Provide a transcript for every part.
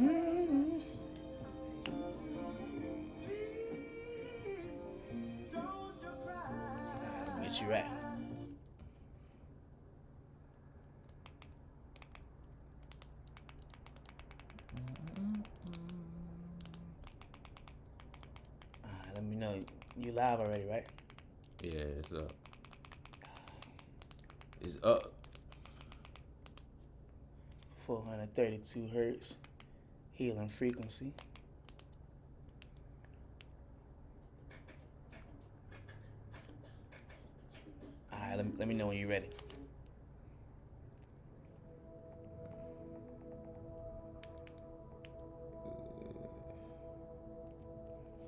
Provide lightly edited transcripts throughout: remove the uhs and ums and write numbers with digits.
Mm-hmm. Let me get you right. Let me know you live already, right? Yeah, it's up. It's up. 432 hertz healing frequency. All right, let me know when you're ready.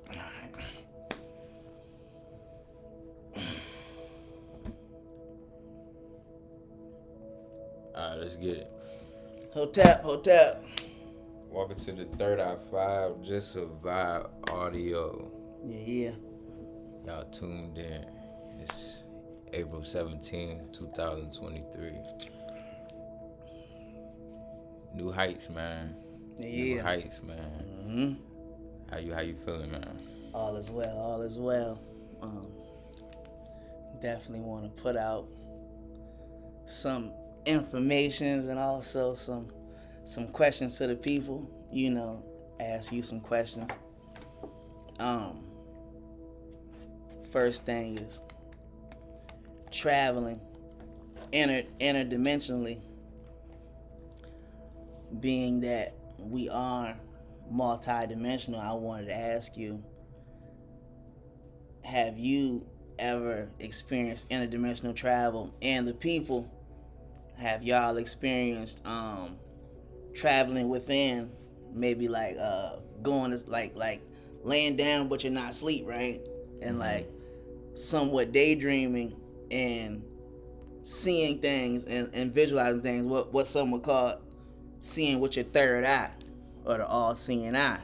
All right. All right, let's get it. Hotep, hotep. Welcome to the Third Eye Five, Just a Vibe Audio. Yeah, yeah. Y'all tuned in. It's April 17th, 2023. New heights, man. Yeah, New yeah. heights, man. Mm-hmm. How you feeling, man? All is well, all is well. Definitely want to put out some informations and also some questions to the people. You know, ask you some questions. First thing is traveling interdimensionally, being that we are multidimensional. I wanted to ask you, have you ever experienced interdimensional travel? And the people, have y'all experienced traveling within, maybe like going to like laying down but you're not asleep, right? And like somewhat daydreaming and seeing things and visualizing things, what some would call seeing with your third eye, or the all-seeing eye,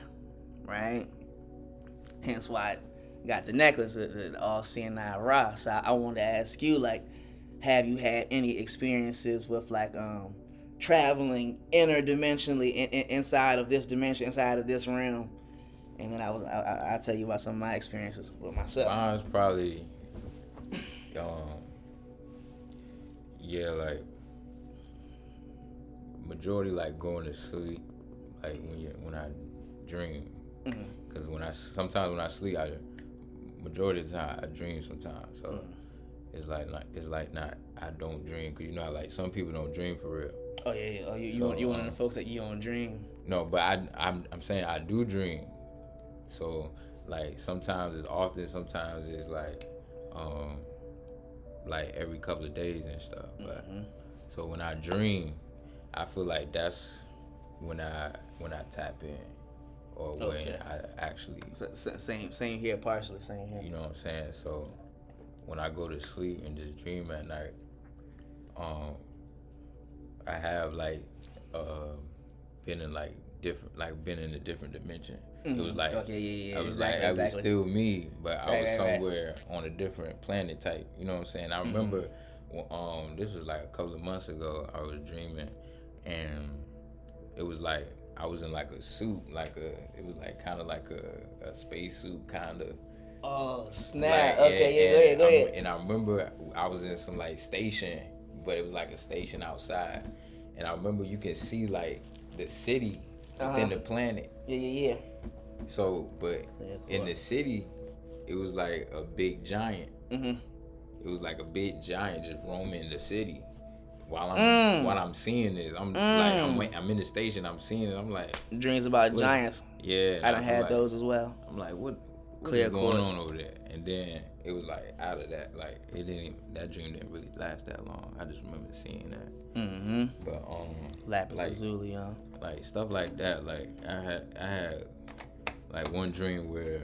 right? Hence why I got the necklace, the all-seeing eye Ra. So I wanted to ask you, like, have you had any experiences with like traveling interdimensionally inside of this dimension, inside of this realm? And then I'll tell you about some of my experiences with myself. Mine's probably, yeah, like majority like going to sleep, like when I dream, because sometimes when I sleep, majority of the time I dream sometimes, so it's like not I don't dream, because you know how like some people don't dream for real. Oh yeah, yeah. Oh, you one of the folks that you don't dream. No, but I'm saying I do dream. So like sometimes it's often, sometimes it's like every couple of days and stuff. But so when I dream, I feel like that's when I tap in, or when I actually. So, same here, partially same here. You know what I'm saying? So when I go to sleep and just dream at night, I have like been in like different, like been in a different dimension. It was like, okay, yeah, I was exactly, like, I was still me, but I was somewhere right. on a different planet type. You know what I'm saying? I remember, this was like a couple of months ago. I was dreaming, and it was like I was in like a suit, it was like kind of like a space suit kind of. Oh snap! Like, okay, yeah, go ahead. And I remember I was in some like station, but it was like a station outside, and I remember you can see like the city within the planet. Yeah. So, but in the city, it was like a big giant. It was like a big giant just roaming the city. While I'm seeing this, I'm like I'm in the station. I'm seeing it. I'm like, dreams about giants. Yeah, I done had those as well. I'm like, what Clear is going on over there? And then it was like out of that, like it didn't. That dream didn't really last that long. I just remember seeing that. But lapis like, lazuli, like stuff like that. Like I had like one dream where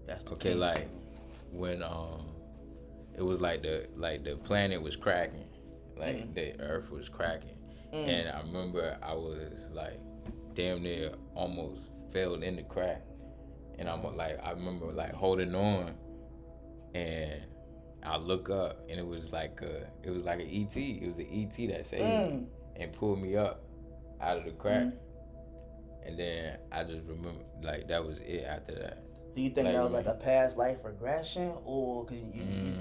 that's the okay, like when it was like the planet was cracking, like the earth was cracking, and I remember I was like damn near almost fell in the crack, and I'm like, I remember like holding on, and I look up and it was like an ET. It was the ET that saved me and pulled me up out of the crack. And then I just remember like that was it after that. Do you think that was like a past life regression, or because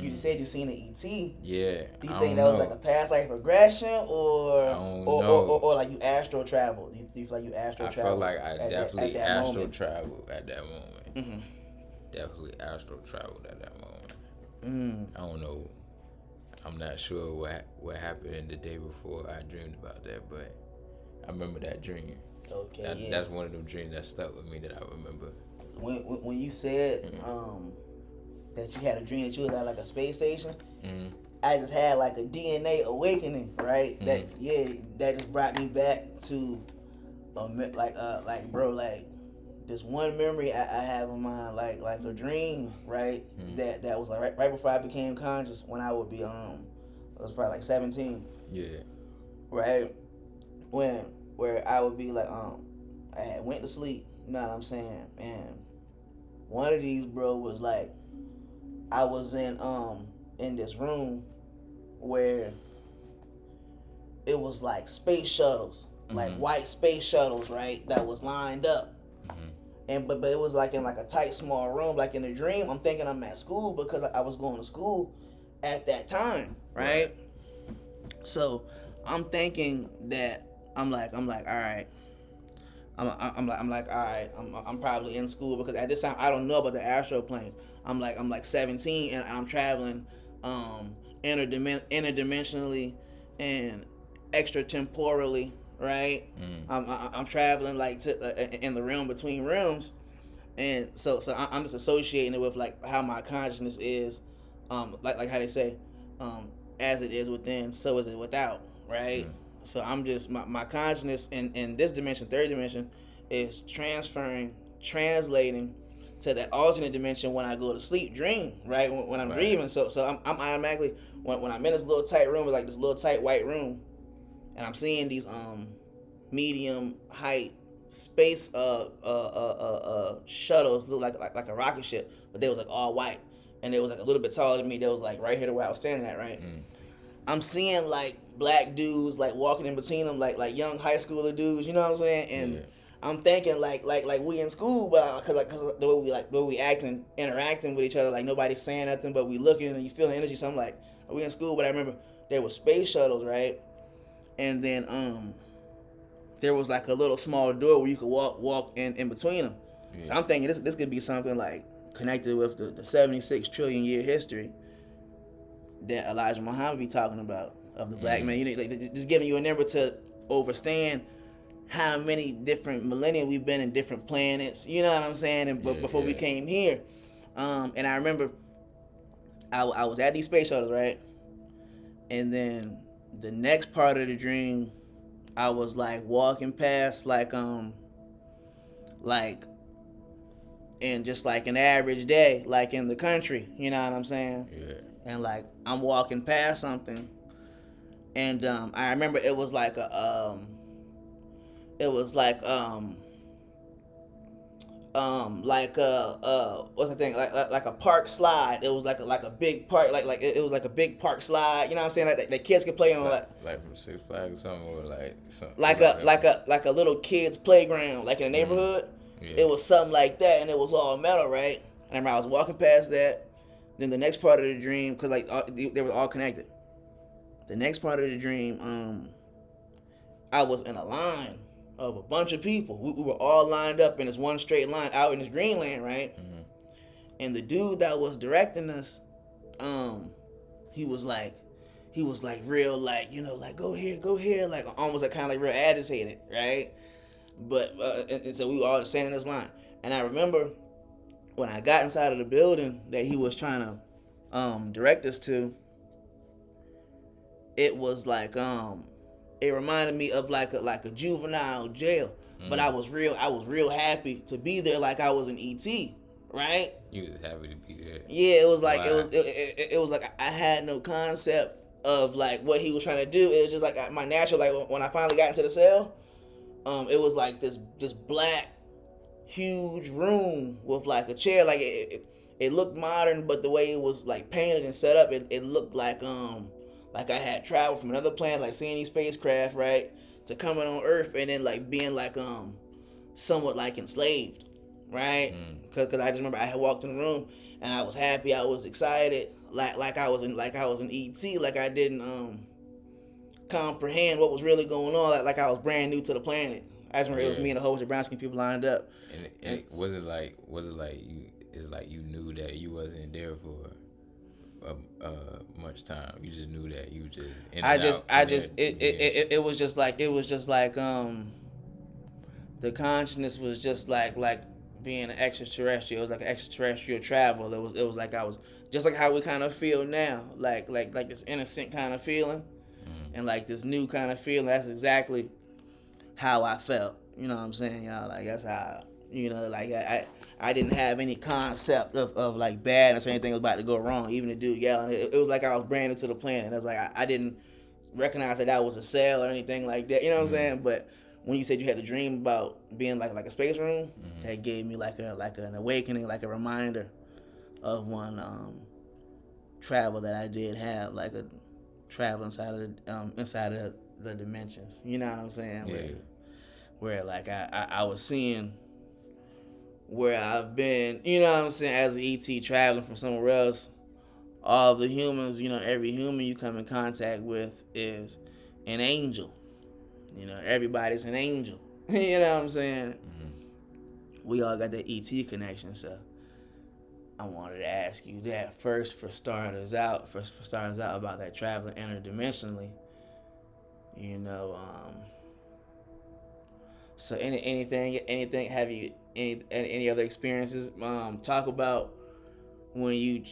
you said you seen an ET? Yeah. Do you think that was like a past life regression, or I don't know. Or like you astral traveled? Do you feel like you astral traveled? I felt like I definitely astral traveled at that moment. Definitely astral traveled at that moment. I don't know. I'm not sure what happened the day before I dreamed about that, but I remember that dream. Okay, That's one of them dreams that stuck with me that I remember. When you said that you had a dream that you was at like a space station, I just had like a DNA awakening, right? That just brought me back to this one memory I have in mind, like a dream, right? That was like right before I became conscious, when I would be I was probably like 17. Yeah. Right? Where I would be like I had went to sleep, you know what I'm saying? And one of these, bro, was like I was in this room where it was like space shuttles, like white space shuttles, right? That was lined up. And but it was like in like a tight small room. Like in a dream, I'm thinking I'm at school because I was going to school at that time, right? So I'm thinking that I'm like, all right. I'm like, all right. I'm probably in school because at this time I don't know about the astral plane. I'm like 17 and I'm traveling interdimensionally and extratemporally, right? I'm traveling like in the realm between realms, and so I'm just associating it with like how my consciousness is, like how they say, as it is within, so is it without, right? So I'm just my consciousness in this dimension, third dimension, is translating to that alternate dimension when I go to sleep, dream, right? When I'm dreaming, so I'm automatically when I'm in this little tight room, like this little tight white room, and I'm seeing these medium height space shuttles, look like a rocket ship, but they was like all white, and they was like a little bit taller than me. They was like right here to where I was standing at, right? I'm seeing like black dudes like walking in between them, like young high schooler dudes, you know what I'm saying? And I'm thinking like we in school, but cause the way we interacting with each other, like nobody's saying nothing, but we looking and you feel the energy. So I'm like, are we in school? But I remember there were space shuttles, right? And then there was like a little small door where you could walk in between them. So I'm thinking this could be something like connected with the 76 trillion year history that Elijah Muhammad be talking about of the black man. You know, like just giving you a number to understand how many different millennia we've been in different planets. You know what I'm saying? And before we came here, and I remember I was at these space shuttles, right? And then the next part of the dream, I was like walking past like in just like an average day, like in the country, you know what I'm saying? Yeah. And like I'm walking past something, and I remember it was like what's the thing, like a park slide. It was like a big park, it was like a big park slide, you know what I'm saying, like the kids could play on, like from Six Flags or something, or like something like a little kids playground, like in a neighborhood. It was something like that, and it was all metal, right? And I was walking past that. Then the next part of the dream, because like they were all connected. The next part of the dream, I was in a line of a bunch of people. We were all lined up in this one straight line out in this dreamland, right? And the dude that was directing us, he was like real, like, you know, like go here, like almost like kind of like real agitated, right? But and so we were all standing in this line, and I remember when I got inside of the building that he was trying to direct us to, it was like it reminded me of like a juvenile jail. But I was real happy to be there, like I was an ET, right? You was happy to be there. Yeah, it was like it was like I had no concept of like what he was trying to do. It was just like my natural, like when I finally got into the cell, it was like this black huge room with like a chair, like it it looked modern, but the way it was like painted and set up, it looked like I had traveled from another planet, like seeing these spacecraft, right, to coming on Earth and then like being like somewhat like enslaved, right? Because I just remember I had walked in the room and I was happy, I was excited, like I was in ET, like I didn't comprehend what was really going on, like I was brand new to the planet. I just remember it was me and a whole bunch of brown skin people lined up. And it was it like you? It's like you knew that you wasn't there for much time. You just knew that you just. It was just like the consciousness was just like being an extraterrestrial. It was like an extraterrestrial travel. It was like I was just like how we kind of feel now, like this innocent kind of feeling, and like this new kind of feeling. That's exactly how I felt. You know what I'm saying, y'all? Like that's how, like I didn't have any concept of like badness or anything was about to go wrong. Even the dude yelling, it was like I was brand new to the planet. I was like I didn't recognize that was a cell or anything like that. You know what I'm saying? But when you said you had the dream about being like a space room, that gave me like an awakening, like a reminder of one travel that I did have, like a travel inside of the dimensions. You know what I'm saying? Yeah. Where like I was seeing where I've been, you know what I'm saying, as an ET traveling from somewhere else. All of the humans, every human you come in contact with is an angel. Everybody's an angel. You know what I'm saying? We all got that ET connection, so I wanted to ask you that first for starting us out about that traveling interdimensionally. So anything have you any other experiences? Talk about when you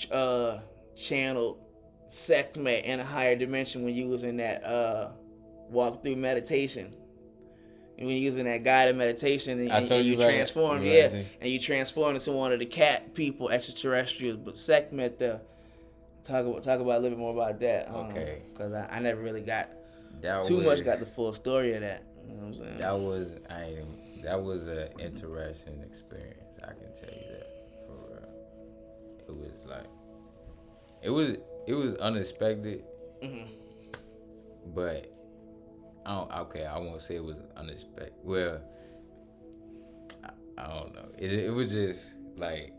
channeled Sekhmet in a higher dimension when you was in that walk through meditation. And when you was in that guided meditation and you transformed, and you transformed into one of the cat people, extraterrestrials. But Sekhmet, talk about a little bit more about that. Okay. Because I never really got got the full story of that. You know what I'm saying? That was an interesting experience. I can tell you that for real. It was like it was unexpected, but I won't say it was unexpected. Well, I don't know. It was just like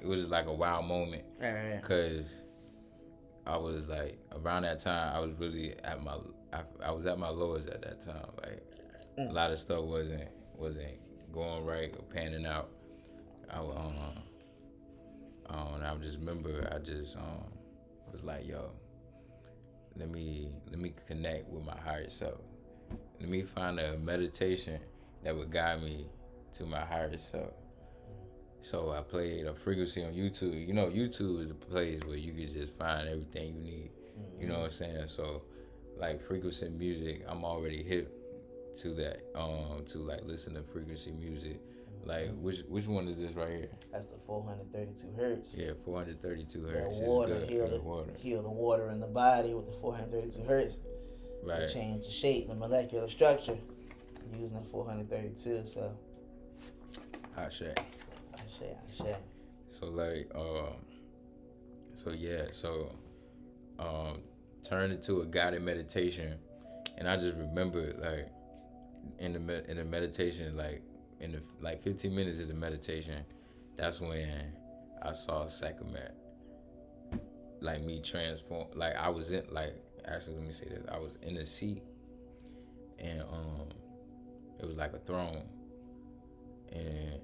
a wow moment, because I was like, around that time I was really at my lowest at that time. Like a lot of stuff wasn't going right or panning out. I just remember I just was like, yo, let me connect with my higher self. Let me find a meditation that would guide me to my higher self. So I played a frequency on YouTube. YouTube is a place where you can just find everything you need. You know what I'm saying? So like frequency music, I'm already hip to that. To like listen to frequency music. Like which one is this right here? That's the 432 hertz. Yeah, 432 hertz. That water heal the water in the body with the 432 hertz. Right. They change the shape, the molecular structure, using the 432. So. Ashe. So like, turned into a guided meditation, and I just remember like in the meditation, like in the 15 minutes of the meditation, that's when I saw Sekhmet. Like me transform. Like I was in actually, let me say this. I was in a seat, and it was like a throne, and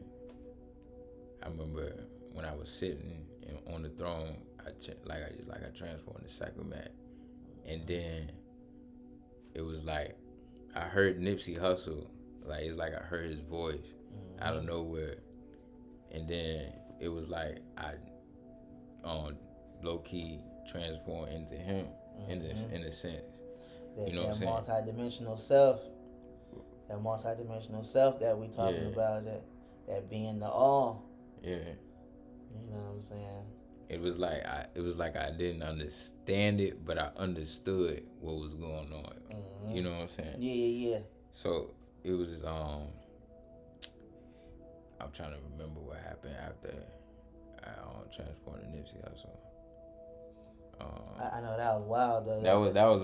I remember when I was sitting on the throne, I transformed to Sekhmet, and then it was like I heard Nipsey Hussle, like it's like I heard his voice out of nowhere, and then it was like I low key transformed into him in a sense. You know what I'm saying? Multi-dimensional self. That multi-dimensional self that we talking about, that being the all. Yeah. You know what I'm saying? It was like I didn't understand it, but I understood what was going on. You know what I'm saying? Yeah. So it was I'm trying to remember what happened on transporting Nipsey also. I know that was wild though.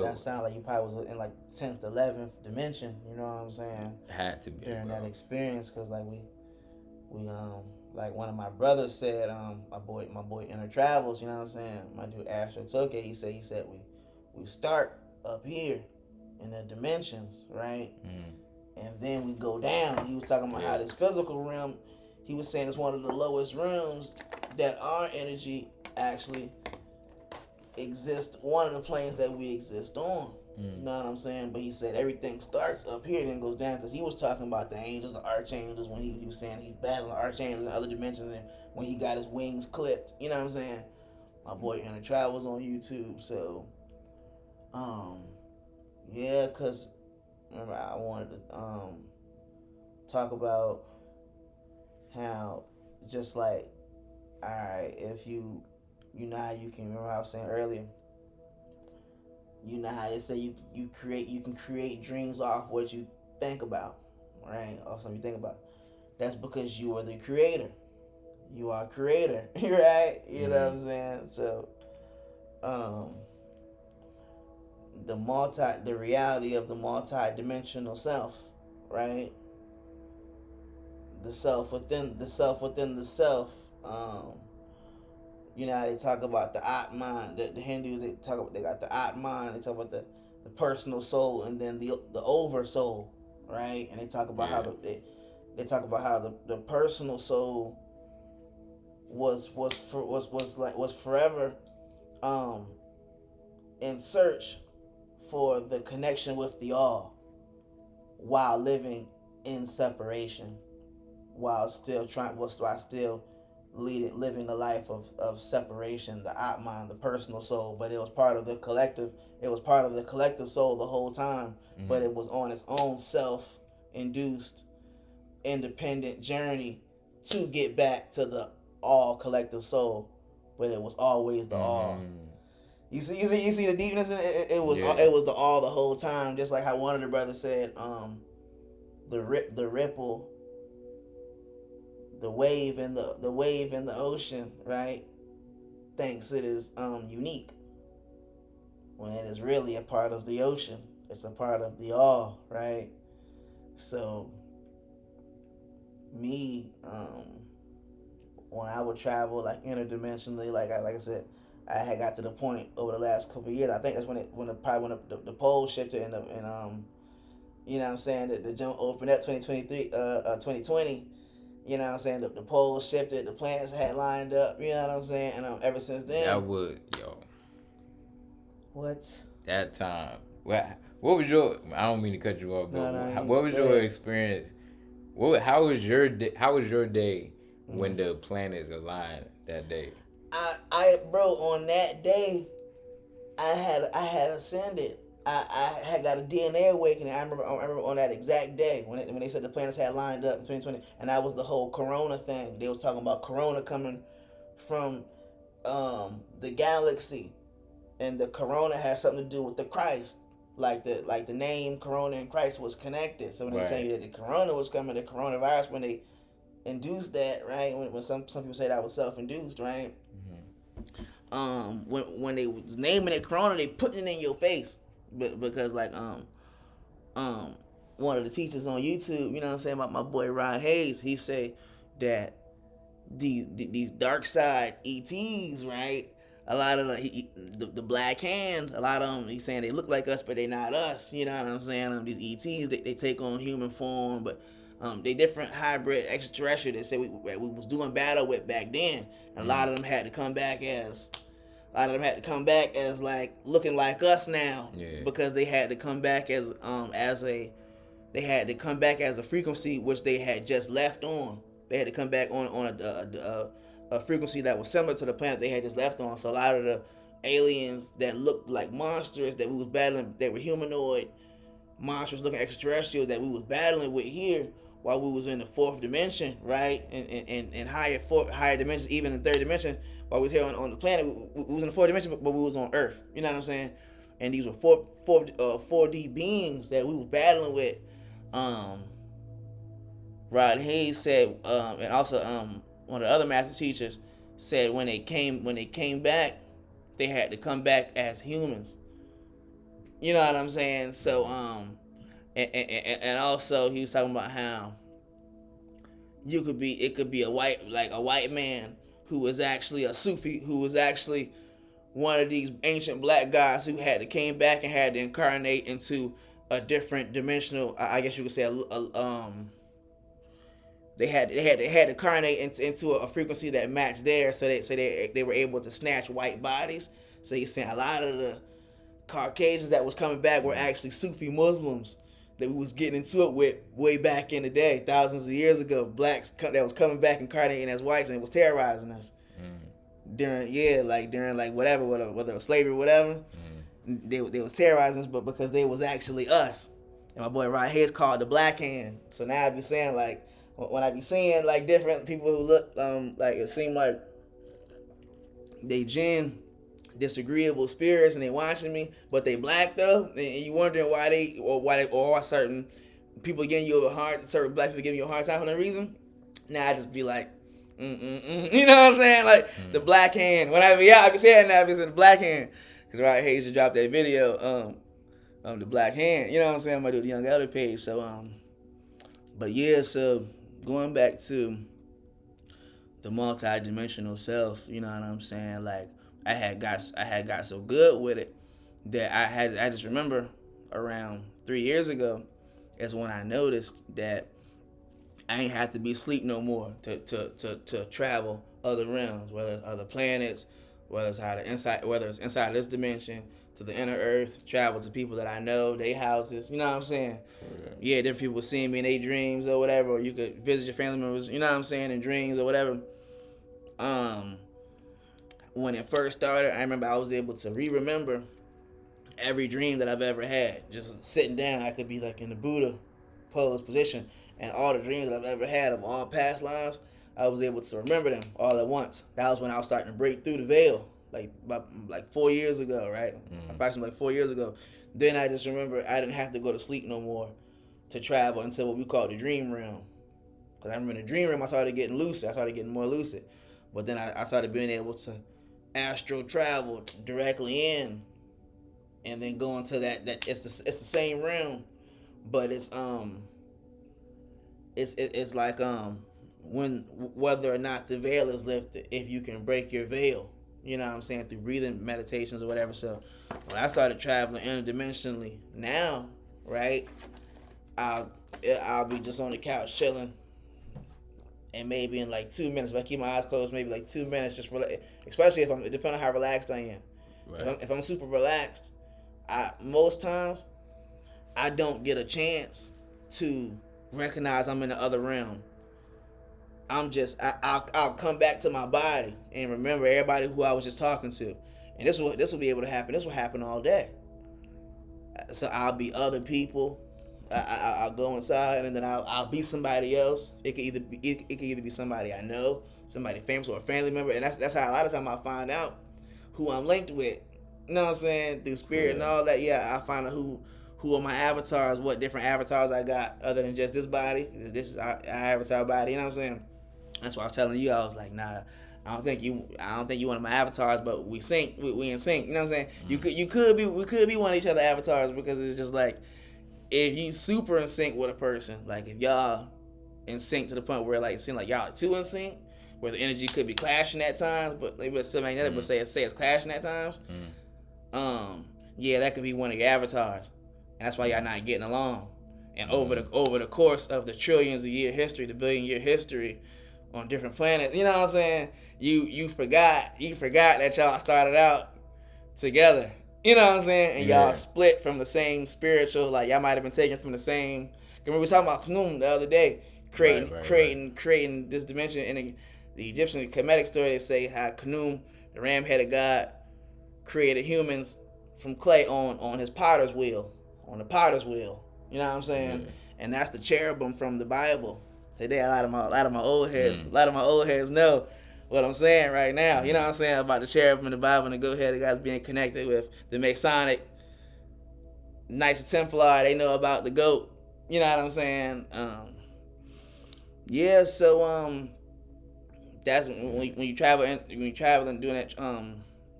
That sounded like you probably was in like 10th, 11th dimension. You know what I'm saying? Had to be during bro. that experience, because like we like one of my brothers said, my boy Inner Travels. You know what I'm saying? My dude Astro Toke. He said we start up here in the dimensions, right? And then we go down. He was talking about how this physical realm, he was saying, it's one of the lowest realms that our energy actually exists, one of the planes that we exist on. You know what I'm saying? But he said everything starts up here and then goes down, because he was talking about the angels, the archangels, when he was saying he's battling archangels in other dimensions, and when he got his wings clipped. You know what I'm saying? My boy Inner Travels on YouTube. So, yeah, because remember I wanted to talk about how, just like, all right, if you know how you can, remember how I was saying earlier, you know how they say you can create dreams off what you think about, right? Off something you think about. That's because you are the creator. You are a creator, right? You know what I'm saying? So, the reality of the multi-dimensional self, right? The self within the self within the self. You know how they talk about the Atman. The Hindus, they got the Atman. They talk about the personal soul, and then the over soul, right? And they talk about how they talk about how the personal soul was forever in search for the connection with the all, while living in separation, while still living a life of separation, the Atman, the personal soul. But it was part of the collective. It was part of the collective soul the whole time. But it was on its own self-induced, independent journey to get back to the all collective soul. But it was always the all. You see the deepness in it. It was the all the whole time. Just like how one of the brothers said, the ripple, the wave in the ocean, right, thinks it is unique, when it is really a part of the ocean. It's a part of the all, right? So me, when I would travel like interdimensionally, like I said, I had got to the point over the last couple of years. I think that's when the pole shifted, and you know what I'm saying, the jump opened up 2020. You know what I'm saying? The poles shifted, the planets had lined up. You know what I'm saying? And ever since then, that would what that time. What was your? I don't mean to cut you off, but what was your experience? How was your day when the planets aligned that day? Bro, on that day, I had ascended. I had got a DNA awakening. I remember on that exact day when they said the planets had lined up in 2020, and that was the whole Corona thing. They was talking about Corona coming from the galaxy, and the Corona has something to do with the Christ. Like the name Corona and Christ was connected. So when they say that the Corona was coming, the coronavirus, when they induced that, right? When some people say that was self-induced, right? When they was naming it Corona, they putting it in your face. But because like one of the teachers on YouTube, you know what I'm saying, about my boy Rod Hayes, he say that these dark side ETs, right? A lot of the black hand, a lot of them, he's saying they look like us, but they not us. You know what I'm saying? These ETs, they take on human form, but they different hybrid extraterrestrial. They say we was doing battle with back then, and a lot of them had to come back as. Like looking like us now, because they had to come back as a frequency which they had just left on. They had to come back on a frequency that was similar to the planet they had just left on. So a lot of the aliens that looked like monsters that we was battling, they were humanoid monsters looking extraterrestrials that we was battling with here while we was in the fourth dimension, right? And higher dimensions, even in third dimension. While we was here on the planet, we was in the fourth dimension, but we was on Earth. You know what I'm saying? And these were 4D beings that we was battling with. Rod Hayes said, and also one of the other master teachers said when they came back, they had to come back as humans. You know what I'm saying? So and also he was talking about how it could be a white man who was actually a Sufi, who was actually one of these ancient black guys who had to came back and had to incarnate into a different dimensional. I guess you could say they had to incarnate into a frequency that matched theirs, so they were able to snatch white bodies. So he's saying a lot of the Caucasians that was coming back were actually Sufi Muslims that we was getting into it with way back in the day, thousands of years ago. Blacks that was coming back incarnating as whites and it was terrorizing us. During whatever, whether it was slavery or whatever, they was terrorizing us, but because they was actually us. And my boy right here is called the Black Hand. So now I be saying, like, when I be seeing like different people who look like it seem like they disagreeable spirits and they watching me, but they black though, and you wondering why certain people giving you a hard, certain black people giving you a hard time for no reason. Now I just be like, you know what I'm saying? Like the Black Hand. When I be saying that, I be saying the Black Hand, because right here you should drop that video, the Black Hand. You know what I'm saying? I'm gonna do the Young Elder page. So but yeah, so going back to the multi-dimensional self, you know what I'm saying? Like I had got so good with it that I just remember around 3 years ago is when I noticed that I ain't have to be asleep no more to travel other realms, whether it's other planets, whether it's inside this dimension, to the inner earth, travel to people that I know, they houses, you know what I'm saying? Yeah, different people seeing me in their dreams or whatever, or you could visit your family members, you know what I'm saying, in dreams or whatever. When it first started, I remember I was able to remember every dream that I've ever had. Just sitting down, I could be like in the Buddha pose position, and all the dreams that I've ever had of all past lives, I was able to remember them all at once. That was when I was starting to break through the veil, like 4 years ago, right? Approximately 4 years ago. Then I just remember I didn't have to go to sleep no more to travel into what we call the dream realm. Because I remember in the dream realm, I started getting lucid. I started getting more lucid. But then I started being able to astral travel directly in, and then go into that it's the same realm, but it's like when whether or not the veil is lifted, if you can break your veil, you know what I'm saying, through breathing meditations or whatever. So when I started traveling interdimensionally now, right, I'll be just on the couch chilling, and maybe in like 2 minutes, if I keep my eyes closed, maybe like 2 minutes, just especially if depending on how relaxed I am. Right. If I'm super relaxed, most times I don't get a chance to recognize I'm in the other realm. I'll come back to my body and remember everybody who I was just talking to, and this will be able to happen. This will happen all day. So I'll be other people. I'll go inside, and then I'll be somebody else. It could either be somebody I know, somebody famous, or a family member, and that's how a lot of time I find out who I'm linked with. You know what I'm saying? Through spirit and all that. Yeah, I find out who are my avatars, what different avatars I got other than just this body. This is our avatar body. You know what I'm saying? That's why I was telling you. I was like, nah, I don't think you one of my avatars, but we sync. We in sync. You know what I'm saying? We could be one of each other avatars, because it's just like, if you super in sync with a person, like if y'all in sync to the point where like it seems like y'all are too in sync, where the energy could be clashing at times, but maybe it's still magnetic, but say it's clashing at times. Yeah, that could be one of your avatars, and that's why y'all not getting along. And over the course of the trillions of year history, the billion year history on different planets, you know what I'm saying? You forgot that y'all started out together. You know what I'm saying? And y'all split from the same spiritual, like y'all might have been taken from the same. Remember we were talking about Khnum the other day, creating this dimension. In the Egyptian Kemetic story, they say how Khnum, the ram-headed god, created humans from clay on his potter's wheel, on the potter's wheel. You know what I'm saying? And that's the cherubim from the Bible. Today, a lot of my old heads know what I'm saying right now. You know what I'm saying about the cherubim in the Bible and the go-headed guys being connected with the Masonic Knights of Templar. They know about the goat. You know what I'm saying? that's when you travel and doing that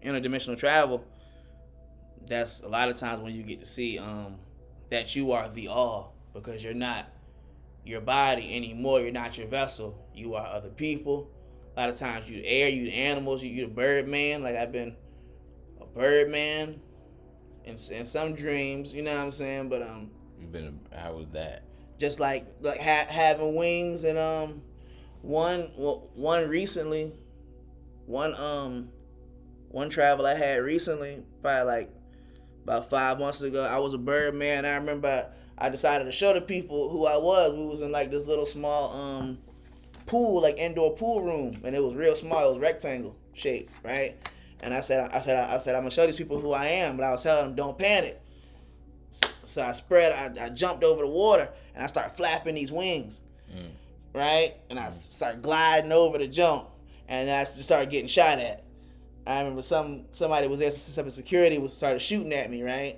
interdimensional travel. That's a lot of times when you get to see that you are the all, because you're not your body anymore. You're not your vessel. You are other people. A lot of times you the air, you the animals, you the bird man. Like I've been a bird man in some dreams. You know what I'm saying? But You've been. How was that? just like having wings and one recently, one travel I had recently, probably like about 5 months ago. I was a bird man. I remember I decided to show the people who I was. We was in like this little small pool, like indoor pool room, and it was real small. It was rectangle shaped, right? And I said I'm gonna show these people who I am, but I was telling them don't panic. So I jumped over the water and I started flapping these wings, right? And I started gliding over the jump, and then I just started getting shot at. I remember somebody was there, some security started shooting at me, right?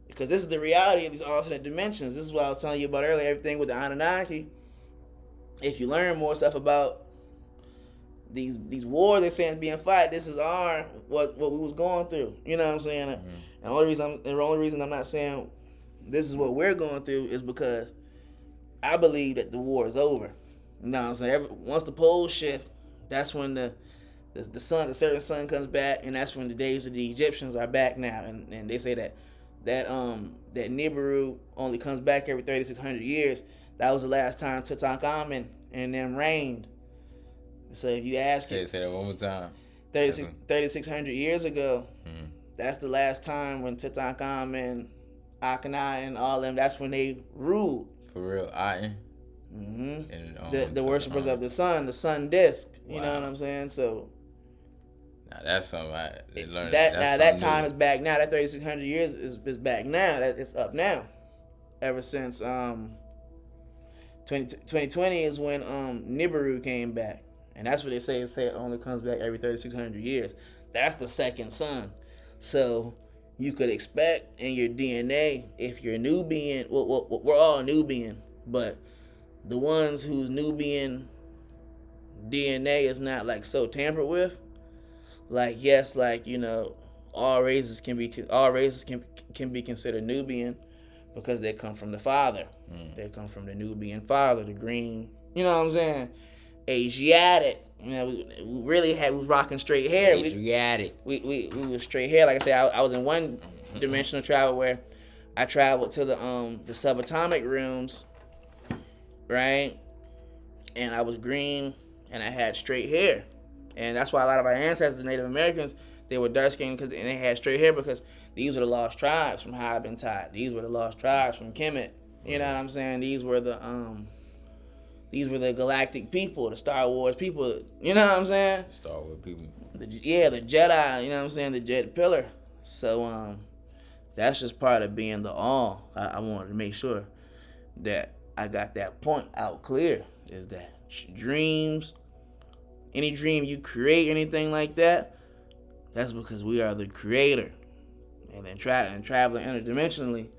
Because this is the reality of these alternate dimensions. This is what I was telling you about earlier, everything with the Anunnaki. If you learn more stuff about these wars they're saying being fought, this is what we was going through. You know what I'm saying? Mm-hmm. And the only reason I'm not saying this is what we're going through is because I believe that the war is over. You know what I'm saying? Once the poles shift, that's when the certain sun comes back, and that's when the days of the Egyptians are back now. And they say that Nibiru only comes back every 3,600 years. That was the last time Tutankhamun and them reigned. So if you ask it, say that one more time. 3,600 years ago, that's the last time when Tutankhamun, Akhenaten, and all them. That's when they ruled. For real, Aten. Mm-hmm. And the worshippers of the sun disk. You know what I'm saying? So. Now that's something I learned. That time is back now. That 3,600 years is back now. It's up now. Ever since 2020 is when Nibiru came back, and that's what they say. It only comes back every 3,600 years. That's the second sun. So you could expect in your DNA, if you're Nubian, well, we're all Nubian, but the ones whose Nubian DNA is not like so tampered with, like yes, like you know, all races can be considered Nubian because they come from the father. They come from the Nubian father, the green. You know what I'm saying? Asiatic. You know, we was rocking straight hair. Asiatic. We was straight hair. Like I said, I was in one dimensional travel where I traveled to the subatomic realms, right? And I was green and I had straight hair. And that's why a lot of our ancestors, Native Americans, they were dark skinned and they had straight hair, because these were the lost tribes from how I've been taught. These were the lost tribes from Kemet. You know what I'm saying? These were the galactic people, the Star Wars people. You know what I'm saying? Star Wars people. The Jedi. You know what I'm saying? The Jedi pillar. So that's just part of being the all. I wanted to make sure that I got that point out clear. Is that dreams? Any dream you create, anything like that, that's because we are the creator. And then traveling interdimensionally,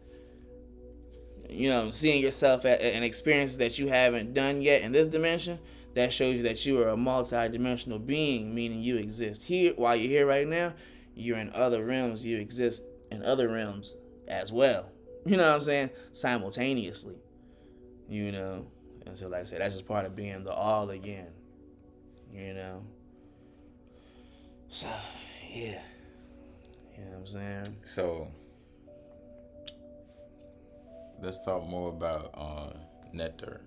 you know, seeing yourself and experiences that you haven't done yet in this dimension, that shows you that you are a multi-dimensional being, meaning you exist here. While you're here right now, you're in other realms. You exist in other realms as well. You know what I'm saying? Simultaneously. You know? And so, like I said, that's just part of being the all again. You know? So, yeah. You know what I'm saying? So, let's talk more about nectar.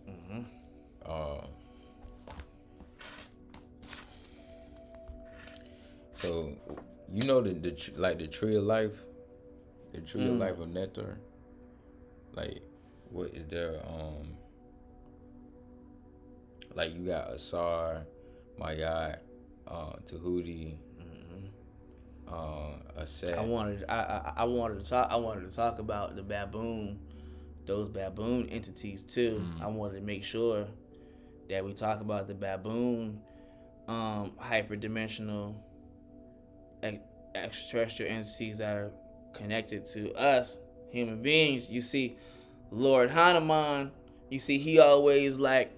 Mm-hmm. So, you know the tree of life, the tree of life of nectar. Like, what is there? Like you got Asar, Mayat, Tahuti. Aset. I wanted to talk about the baboon, those baboon entities too. I wanted to make sure that we talk about the baboon, hyperdimensional, extraterrestrial entities that are connected to us human beings. You see, Lord Hanuman. You see, he always like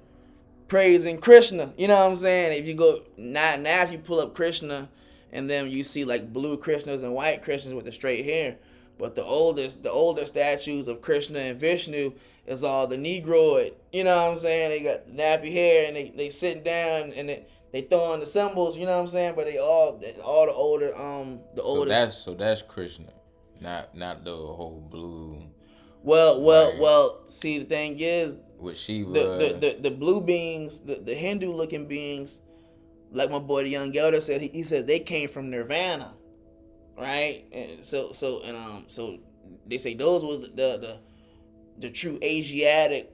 praising Krishna. You know what I'm saying? If you go now if you pull up Krishna, and then you see like blue Krishnas and white Krishnas with the straight hair. But the older statues of Krishna and Vishnu is all the Negroid. You know what I'm saying? They got nappy hair and they sitting down and they throwing the symbols. You know what I'm saying? But they all the older the oldest. So that's Krishna, not the whole blue. Well. See, the thing is, with Shiva, the blue beings, the Hindu looking beings, like my boy the young Gelder said, he said they came from Nirvana. Right, and so they say those was the true Asiatic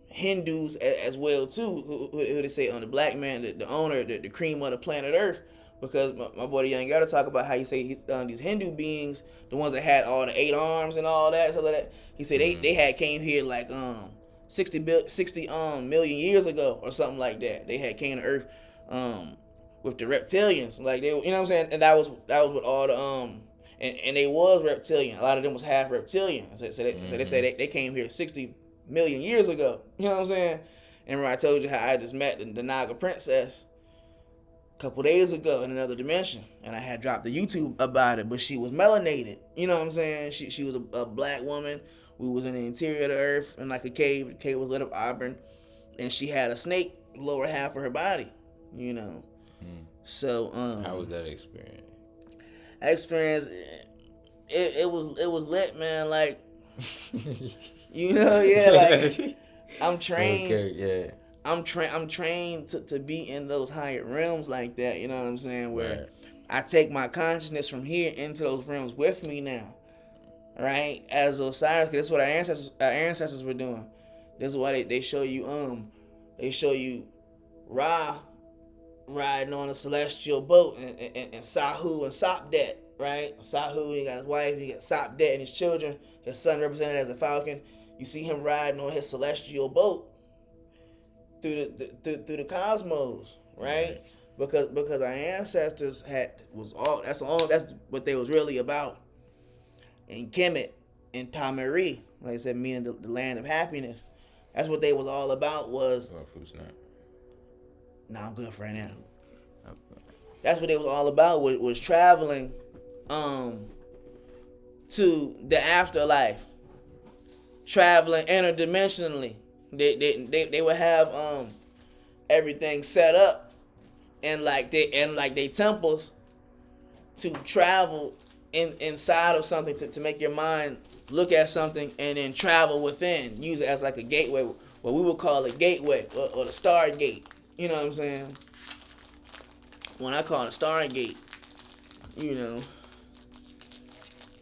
Hindus as well too. Who they say on the black man, the owner, the cream of the planet Earth, because my boy the young got to talk about how you say these Hindu beings, the ones that had all the 8 arms and all that, so that he said they had came here like 60 million years ago or something like that. They had came to Earth with the reptilians, like they, you know what I'm saying, and that was what all the and they was reptilian. A lot of them was half reptilian. So they said they came here 60 million years ago. You know what I'm saying? And remember I told you how I just met the Naga princess a couple days ago in another dimension, and I had dropped the YouTube about it, but she was melanated. You know what I'm saying? She was a black woman. We was in the interior of the earth in like a cave. The cave was lit up auburn, and she had a snake lower half of her body. You know. So how was that experience? It was lit, man. Like, you know, yeah. Like, I'm trained. Okay, yeah. I'm trained to be in those higher realms like that. You know what I'm saying? Where right. I take my consciousness from here into those realms with me now. Right? As Osiris, that's what our ancestors were doing. This is why they show you Ra riding on a celestial boat and Sahu and Sopdet, right? Sahu, he got his wife, he got Sopdet and his children, his son represented as a falcon. You see him riding on his celestial boat through the cosmos, right? Because our ancestors that's what they was really about. In Kemet, in Tamari, like I said, meaning the land of happiness. That's what they was all about was. Oh, fruit snap. Nah, I'm good for right now. That's what it was all about. Was traveling, to the afterlife. Traveling interdimensionally. They would have everything set up, and like they temples to travel inside of something to make your mind look at something and then travel within. Use it as like a gateway, what we would call a gateway or the Stargate. You know what I'm saying? When I call it Stargate, you know.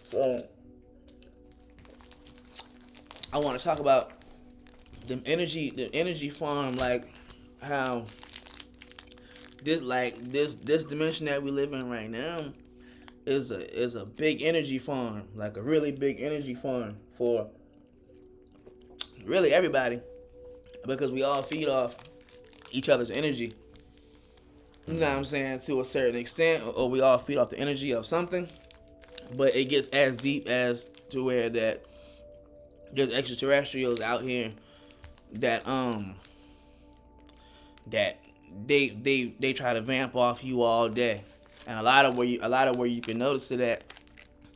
So I want to talk about the energy farm, like how this dimension that we live in right now is a big energy farm, like a really big energy farm for really everybody, because we all feed off each other's energy. You know what I'm saying? To a certain extent, or we all feed off the energy of something, but it gets as deep as to where that there's extraterrestrials out here that they try to vamp off you all day, and a lot of where you can notice it at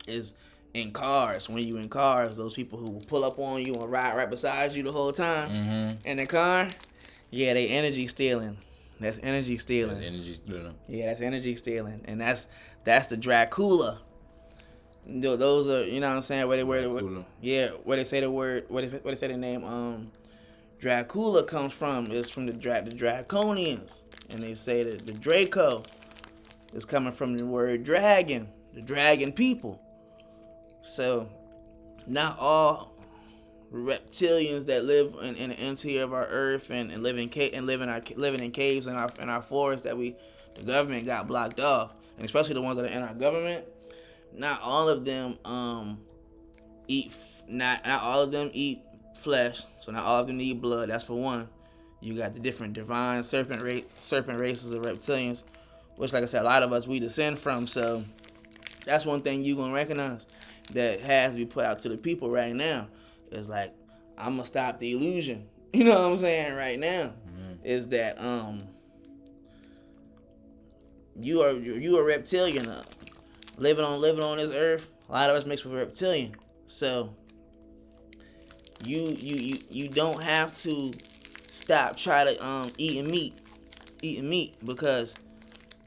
is in cars. When you in cars, those people who will pull up on you and ride right beside you the whole time in the car, yeah, they energy stealing. That's energy stealing. That's energy stealing. Yeah, that's energy stealing, and that's the Dracula. Those are, you know what I'm saying, where they say the word, where they say the name Dracula comes from is from the Draconians, and they say that the Draco is coming from the word dragon, the dragon people. So not all reptilians that live in the interior of our earth and living in caves in our forests that the government got blocked off, and especially the ones that are in our government. Not all of them eat flesh, so not all of them need blood. That's for one. You got the different divine serpent races of reptilians, which, like I said, a lot of us we descend from. So that's one thing you gonna recognize that has to be put out to the people right now. Is like, I'm gonna stop the illusion. You know what I'm saying right now is that you are reptilian living on this earth. A lot of us mixed with reptilian, so you don't have to stop try to eating meat because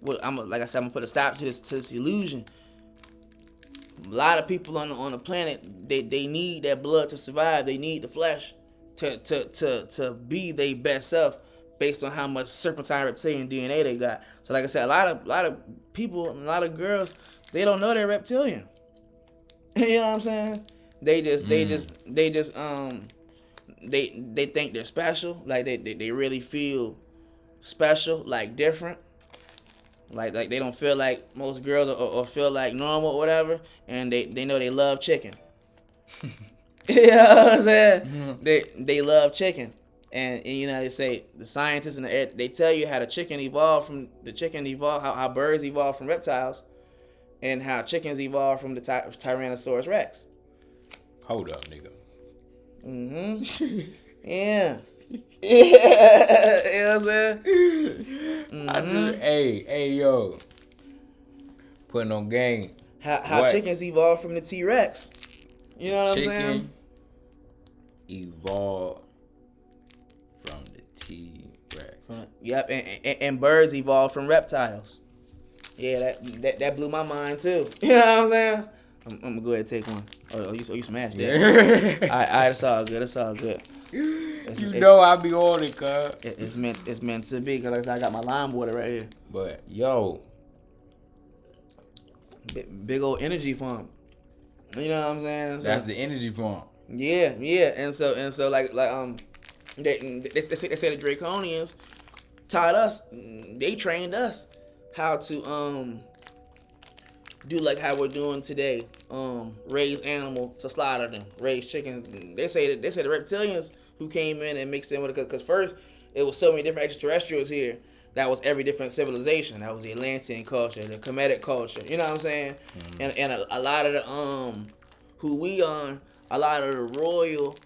like I said, I'm gonna put a stop to this illusion. A lot of people on the planet, they need that blood to survive. They need the flesh to be their best self based on how much serpentine reptilian DNA they got. So like I said, a lot of people, a lot of girls, they don't know they're reptilian. You know what I'm saying? They think they're special. Like they really feel special, like different. Like they don't feel like most girls or feel like normal or whatever, and they know they love chicken. You know what I'm saying? They love chicken, and you know they say the scientists and they tell you how the chicken evolved how birds evolved from reptiles, and how chickens evolved from the Tyrannosaurus Rex. Hold up, nigga. Yeah. Yeah. You know what I'm saying? Hey, yo. Putting on game. How chickens evolved from the T-Rex. You know what I'm saying? Evolved from the T-Rex. Yep, and birds evolved from reptiles. Yeah, that blew my mind too. You know what I'm saying? I'm gonna go ahead and take one. Oh, you smashed it. Yeah. All right, it's all good. It's all good. I be on it, cuz. It's meant to be, cause like I said, I got my lime water right here. But yo, big old energy farm. You know what I'm saying? So, that's the energy farm. Yeah, and so like they say the Draconians taught us, they trained us how to do like how we're doing today. Raise animal to slaughter them, raise chickens. They say the reptilians who came in and mixed in with it, because first it was so many different extraterrestrials here. That was every different civilization. That was the Atlantean culture, the Kemetic culture. You know what I'm saying? And a lot of the who we are, a lot of the royal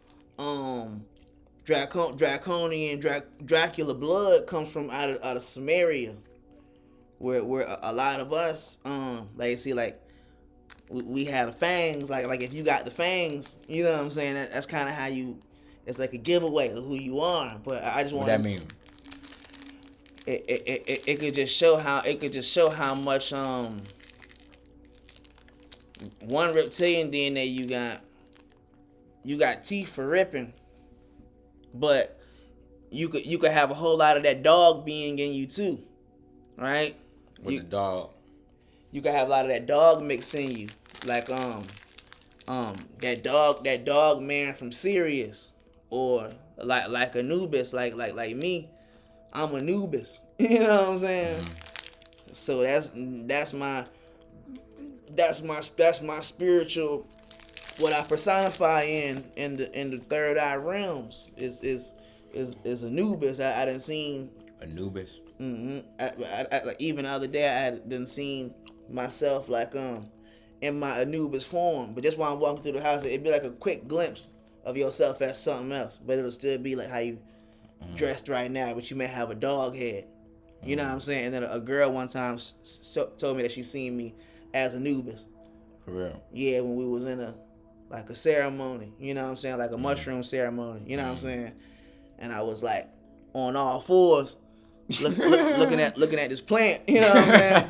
draconian Dracula blood comes from out of Samaria, where a lot of us like see like we had the fangs, like if you got the fangs, you know what I'm saying, that's kind of how you, it's like a giveaway of who you are. But I just want what that mean? It could just show how much one reptilian DNA you got teeth for ripping, but you could have a whole lot of that dog being in you too, right? The dog. You could have a lot of that dog mix in you, like that dog man from Sirius, or like Anubis, like me. I'm Anubis. You know what I'm saying? So that's my spiritual, what I personify in the third eye realms is Anubis. I done seen Anubis. I like even the other day I done seen myself like in my Anubis form, but just while I'm walking through the house, it'd be like a quick glimpse of yourself as something else, but it'll still be like how you dressed right now, but you may have a dog head. You know what I'm saying? And then a girl one time told me that she seen me as Anubis. For real? Yeah, when we was in a ceremony. You know what I'm saying? Like a mushroom ceremony. You know what I'm saying? And I was like on all fours, looking at this plant. You know what I'm saying?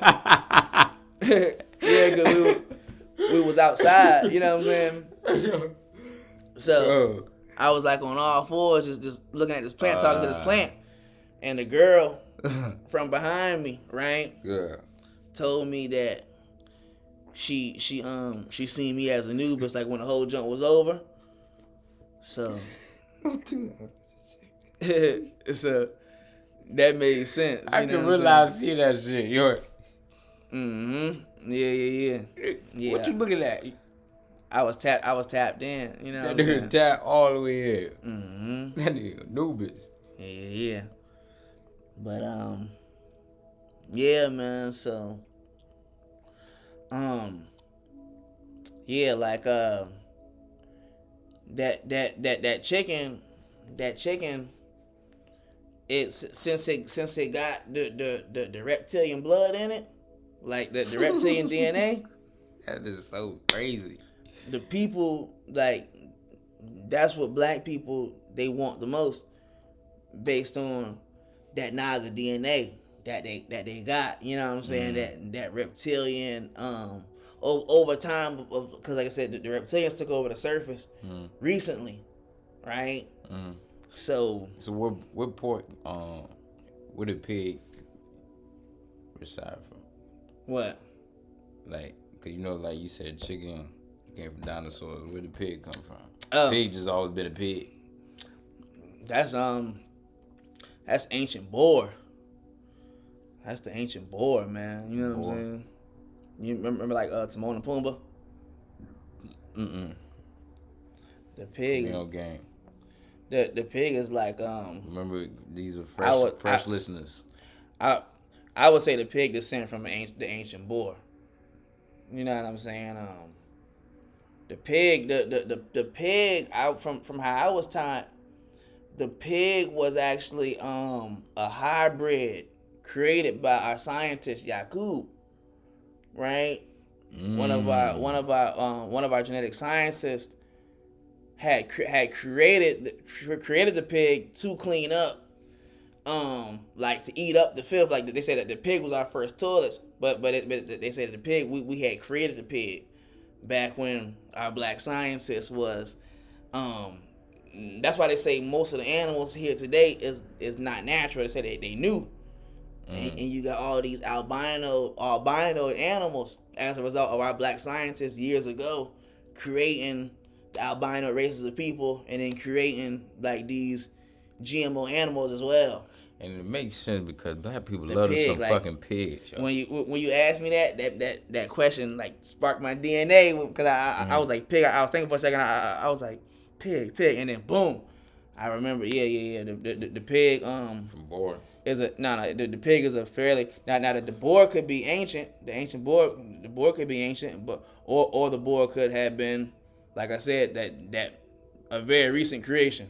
Yeah, because we was outside. You know what I'm saying? So I was like on all fours, just looking at this plant, talking to this plant, and the girl from behind me, right? Yeah. Told me that she seen me as Anubis, like when the whole jump was over. So so that made sense. I can realize see that shit. Yo. Yeah. What you looking at? I was tapped in. You know that what I'm saying? nigga tapped all the way here. That nigga Anubis. Yeah. But yeah, man. So yeah, like that chicken that chicken, since it got the reptilian blood in it, like the reptilian DNA. That is so crazy. The people, like, that's what black people, they want the most, based on that knowledge of DNA that they got. You know what I'm saying? That reptilian. Over time, because like I said, the reptilians took over the surface recently, right? So what port where did pig reside from? What? Like, cause like you said, chicken came from dinosaurs. Where did pig come from? Pig just always been a pig. That's ancient boar. That's the ancient boar, man. You know what I'm saying? You remember like Timon and Pumbaa? The pig. Game. The pig is like Remember, these are fresh listeners. I would say the pig descended from the ancient boar. You know what I'm saying? The pig, the pig, from how I was taught, the pig was actually a hybrid created by our scientist Yakub, right? One of our genetic scientists had created the pig to clean up, like to eat up the filth. Like they said that the pig was our first toilets, but they said that the pig we had created the pig back when our black scientist was. That's why they say most of the animals here today is not natural. They say they knew. And you got all these albino animals as a result of our black scientists years ago creating the albino races of people, and then creating like these GMO animals as well. And it makes sense because black people love some fucking pigs. When you asked me that question, like, sparked my DNA, because I was like pig. I was thinking for a second. I was like pig, and then boom, I remember. Yeah. The pig from boar. The pig is a fairly now that the boar could be ancient. The boar could be ancient, but or the boar could have been, like I said, that a very recent creation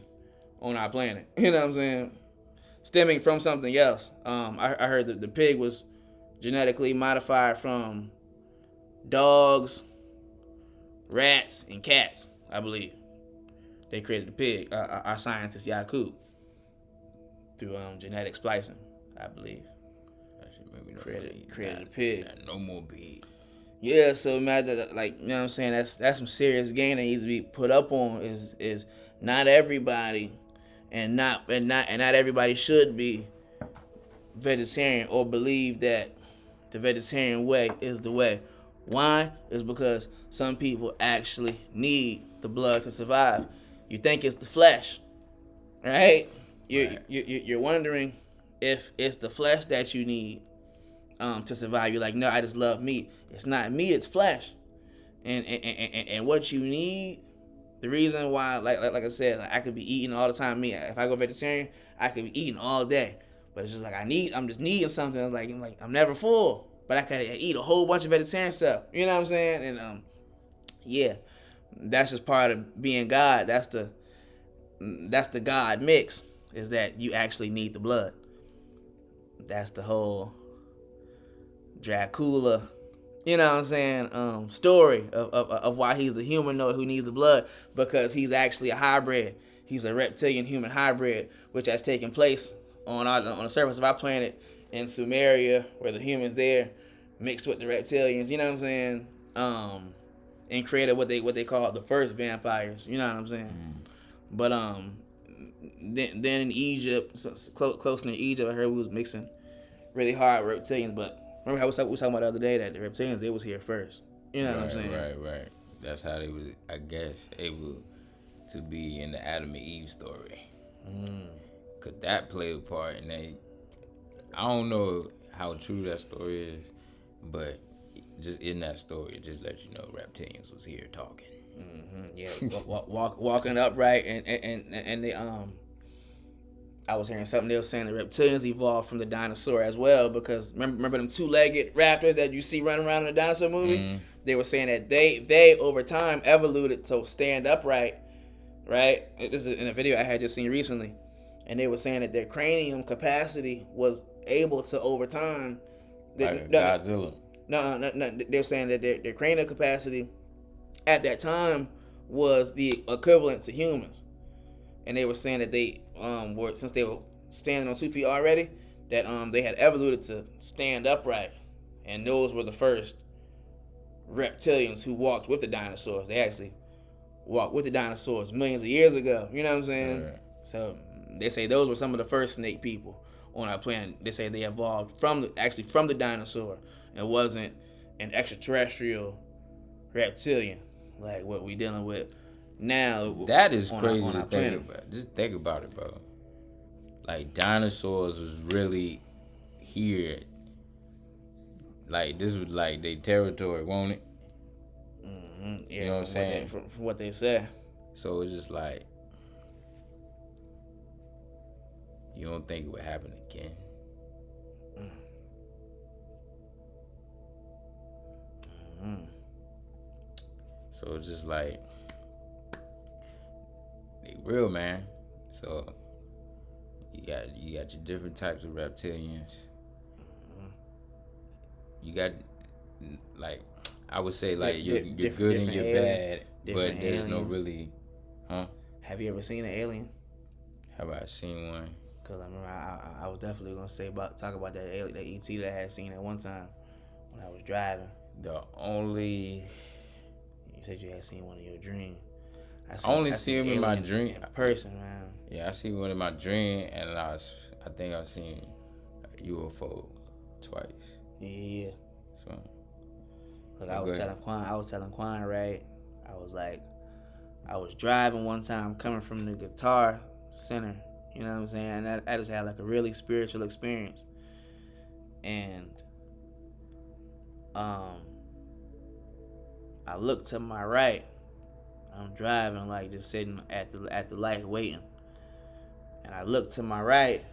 on our planet. You know what I'm saying? Stemming from something else. I heard that the pig was genetically modified from dogs, rats, and cats. I believe they created the pig. Our scientist Yakub. Through genetic splicing, I believe. Created a pig. No more pig. Yeah, so imagine, like, you know what I'm saying, that's some serious game that needs to be put up on. Is not everybody, and not everybody should be vegetarian or believe that the vegetarian way is the way. Why? Is because some people actually need the blood to survive. You think it's the flesh, right? You're wondering if it's the flesh that you need to survive. You're like, no, I just love meat. It's not meat, it's flesh. And what you need, the reason why, like I said, I could be eating all the time meat. If I go vegetarian, I could be eating all day. But it's just like I'm just needing something. It's like I'm never full, but I could eat a whole bunch of vegetarian stuff. You know what I'm saying? And yeah, that's just part of being God. That's the God mix. Is that you actually need the blood. That's the whole Dracula, you know what I'm saying, story of why he's the humanoid who needs the blood, because he's actually a hybrid. He's a reptilian human hybrid, which has taken place on the surface of our planet in Sumeria, where the humans there mixed with the reptilians, you know what I'm saying, and created what they call the first vampires, you know what I'm saying. But then in Egypt, close near Egypt, I heard we was mixing really hard reptilians. But remember how we was talking about the other day that the reptilians, they was here first. You know what I'm saying? Right. That's how they was, I guess, able to be in the Adam and Eve story. Could that play a part? And I don't know how true that story is, but just in that story, it just let you know reptilians was here talking. Yeah, walking upright, and they I was hearing something they were saying the reptilians evolved from the dinosaur as well, because remember them two-legged raptors that you see running around in the dinosaur movie? They were saying that they over time evoluted to stand upright right? This is in a video I had just seen recently, and they were saying that their cranium capacity was able to over time. Like Godzilla. No, they were saying that their cranial capacity at that time was the equivalent to humans, and they were saying that they were, since they were standing on 2 feet already, that they had evoluted to stand upright, and those were the first reptilians who walked with the dinosaurs. They actually walked with the dinosaurs millions of years ago. You know what I'm saying? Right. So they say those were some of the first snake people on our planet. They say they evolved from the dinosaur. It wasn't an extraterrestrial reptilian like what we dealing with now. That is crazy on to our think planet. about. Just think about it, bro. Like dinosaurs was really here. Like this was like their territory, won't it? Mm-hmm. Yeah, you know what I'm saying? From what they said. So it's just like you don't think it would happen again. Mm-hmm. So it's just like they real, man. So you got your different types of reptilians. You got like I would say like you're good and you're bad, but there's no really, huh? Have you ever seen an alien? Have I seen one? Cause I remember I was definitely gonna talk about that ET that I had seen at one time when I was driving. The only you said you had seen one in your dream. I only see him in my dream. In person, man. Yeah, I see one in my dream, and I think I've seen a UFO twice. Yeah. So, look, I was telling Quan, right? I was like, I was driving one time coming from the Guitar Center, you know what I'm saying? And I just had like a really spiritual experience. And I looked to my right. I'm driving, like just sitting at the light waiting. And I looked to my right,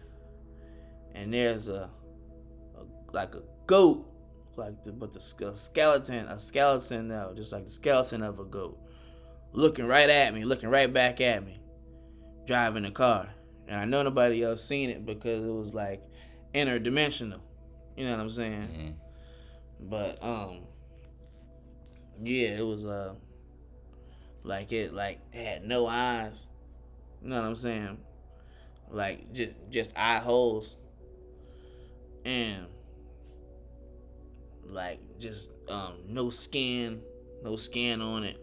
and there's a goat, a skeleton though, just like the skeleton of a goat, looking right at me, looking right back at me, driving the car. And I know nobody else seen it because it was like interdimensional. You know what I'm saying? Mm-hmm. But yeah, it was like it had no eyes. You know what I'm saying? Like just eye holes. And like just no skin on it.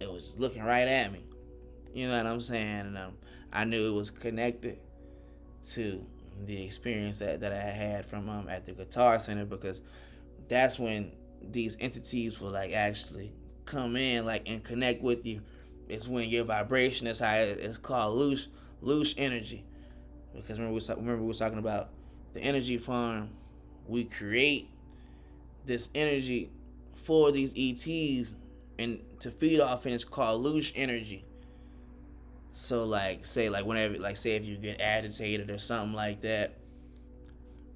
It was looking right at me. You know what I'm saying? And I knew it was connected to the experience that I had from at the Guitar Center, because that's when these entities will like actually come in like and connect with you. It's when your vibration is high. It's called loose energy. Because remember we were talking about the energy farm. We create this energy for these ETs and to feed off, and it's called loose energy. So like say if you get agitated or something like that,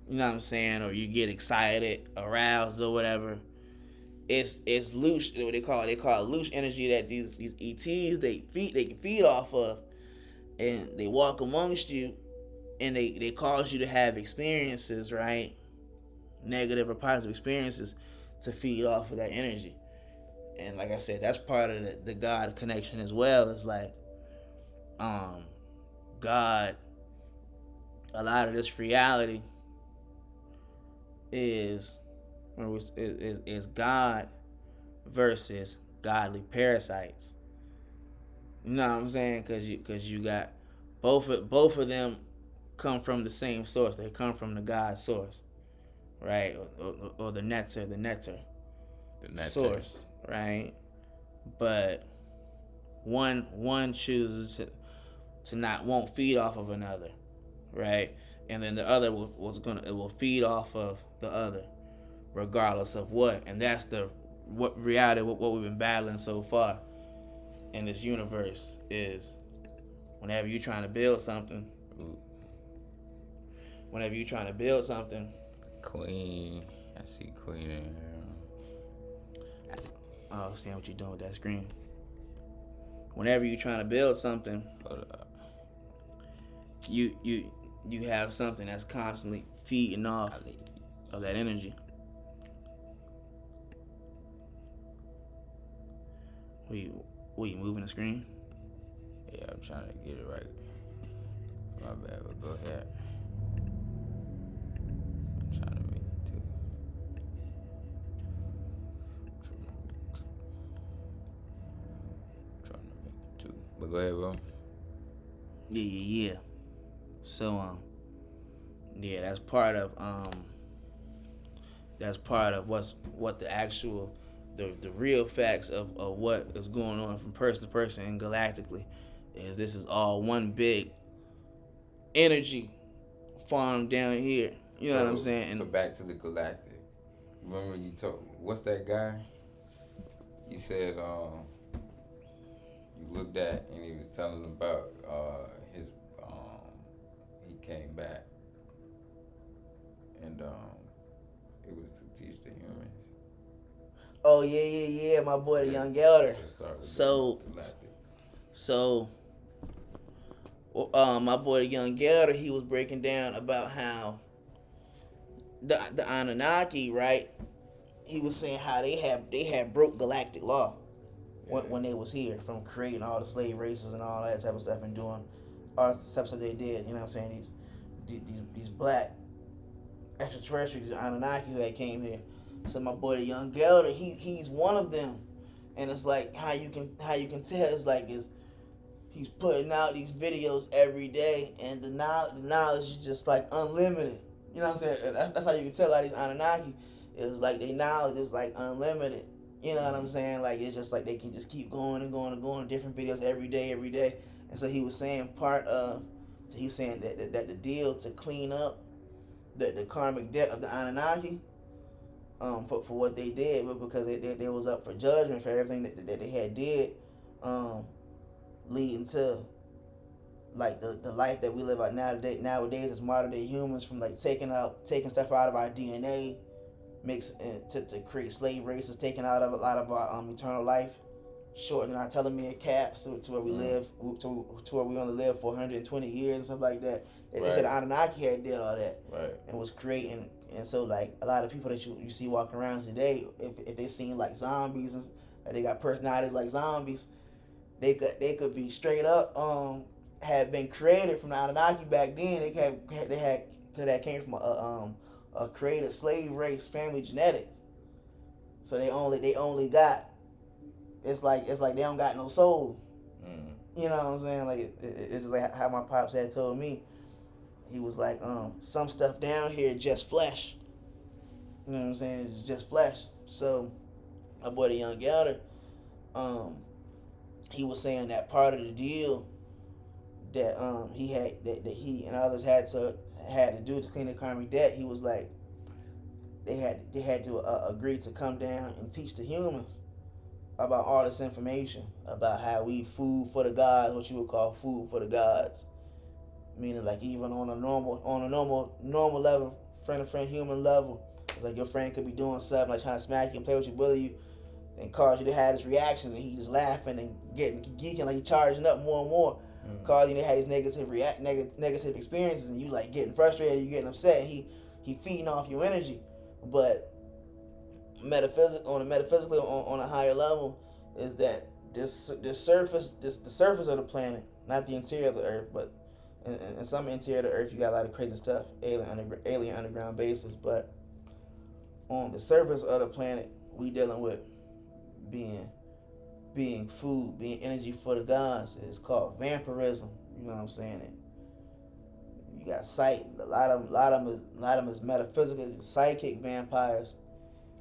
you know what I'm saying, or you get excited, aroused or whatever, it's loose. What they call it loose energy that these ETs they can feed off of, and they walk amongst you, and they cause you to have experiences, right? Negative or positive experiences to feed off of that energy. And like I said, that's part of the God connection as well. It's like God, a lot of this reality is God versus godly parasites. You know what I'm saying? Because you got both of them come from the same source. They come from the God source, right? Or the netter source, right? But one chooses to won't feed off of another, right? And then the other will feed off of the other, regardless of what. And that's what reality, what we've been battling so far in this universe is whenever you're trying to build something. Queen, I see Queen in here. Oh, seeing what you're doing with that screen. whenever you're trying to build something, you have something that's constantly feeding off of that energy. Were you moving the screen? Yeah, I'm trying to get it right. My bad, but go ahead. I'm trying to make it too. But go ahead, bro. Yeah. So yeah, that's part of what the actual the real facts of what is going on from person to person and galactically is. This is all one big energy farm down here. You know what I'm saying? So back to the galactic. Remember you told what's that guy? You said you looked at and he was telling about his he came back and it was to teach the humans. Oh yeah, my boy the young elder. My boy the young elder, he was breaking down about how the Anunnaki, right? He was saying how they had broke galactic law when they was here, from creating all the slave races and all that type of stuff and doing all the stuff that they did. You know what I'm saying? These black extraterrestrials, these Anunnaki who had came here. So my boy the young elder, he's one of them, and it's like how you can tell is he's putting out these videos every day, and the knowledge is just like unlimited. You know what I'm saying? That's how you can tell a lot of these Anunnaki is like their knowledge is like unlimited. You know what I'm saying? Like it's just like they can just keep going and going and going, different videos every day. And so he was saying that the deal to clean up the karmic debt of the Anunnaki, for what they did, but because they was up for judgment for everything that they had did, leading to like the life that we live out nowadays as modern day humans, from like taking stuff out of our DNA, mix to create slave races, taking out of a lot of our eternal life, shortening our telomere caps to where we live to where we only live for 120 years and stuff like that. They said the Anunnaki had did all that, and was creating. And so like a lot of people that you see walking around today, if they seem like zombies and they got personalities like zombies, they could be straight up had been created from the Anunnaki back then. They could have came from a created slave race family genetics. So they only got it's like they don't got no soul. You know what I'm saying? Like it's just like how my pops had told me. He was like, some stuff down here just flesh. You know what I'm saying? It's just flesh. So my boy the young elder, he was saying that part of the deal that he had that he and others had to do to clean the karmic debt, he was like they had to agree to come down and teach the humans about all this information about how we food for the gods, what you would call food for the gods. Meaning like even on a normal level, friend to friend human level, it's like your friend could be doing something like trying to smack you and play with you, bully you, and cause you to have this reaction, and he just laughing and getting geeking, like he charging up more and more, causing you to have these negative experiences, and you like getting frustrated, you getting upset, and he feeding off your energy. But metaphysically on a higher level is that the surface of the planet, not the interior of the earth, but in some interior of the earth you got a lot of crazy stuff, alien underground bases, but on the surface of the planet we dealing with being food, being energy for the gods. It's called vampirism. You know what I'm saying? And you got sight. A lot of them is metaphysical, psychic vampires.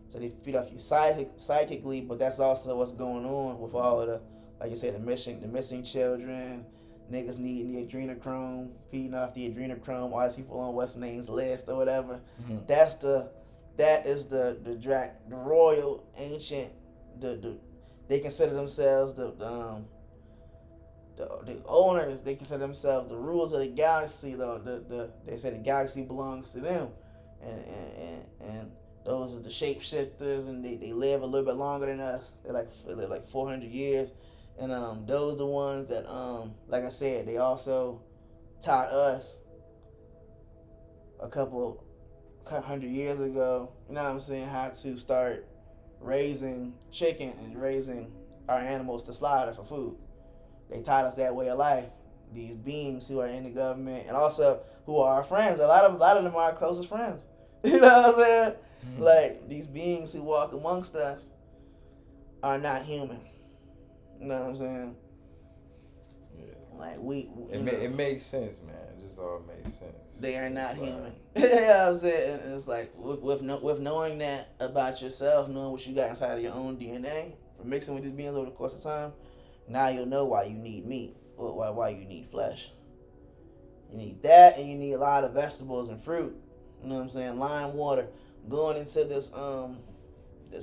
So they feed off you psychically, but that's also what's going on with all of the, like you said, the missing children, niggas needing the adrenochrome, feeding off the adrenochrome, all these people on what's name's list or whatever. That is the royal ancient they consider themselves the owners. They consider themselves the rulers of the galaxy. They say the galaxy belongs to them, and those are the shapeshifters, and they live a little bit longer than us. They live like 400 years, And those are the ones that like I said, they also taught us a couple 100 years ago, you know what I'm saying, how to start raising chicken and raising our animals to slaughter for food. They taught us that way of life. These beings who are in the government and also who are our friends. A lot of them are our closest friends. You know what I'm saying? Mm-hmm. Like these beings who walk amongst us are not human. You know what I'm saying? Yeah. Like it makes sense, man. It just all makes sense. They are not human. You know what I'm saying? And it's like with knowing that about yourself, knowing what you got inside of your own DNA, from mixing with these beings over the course of time, now you'll know why you need meat or why you need flesh. You need that, and you need a lot of vegetables and fruit. You know what I'm saying? Lime water. Going into this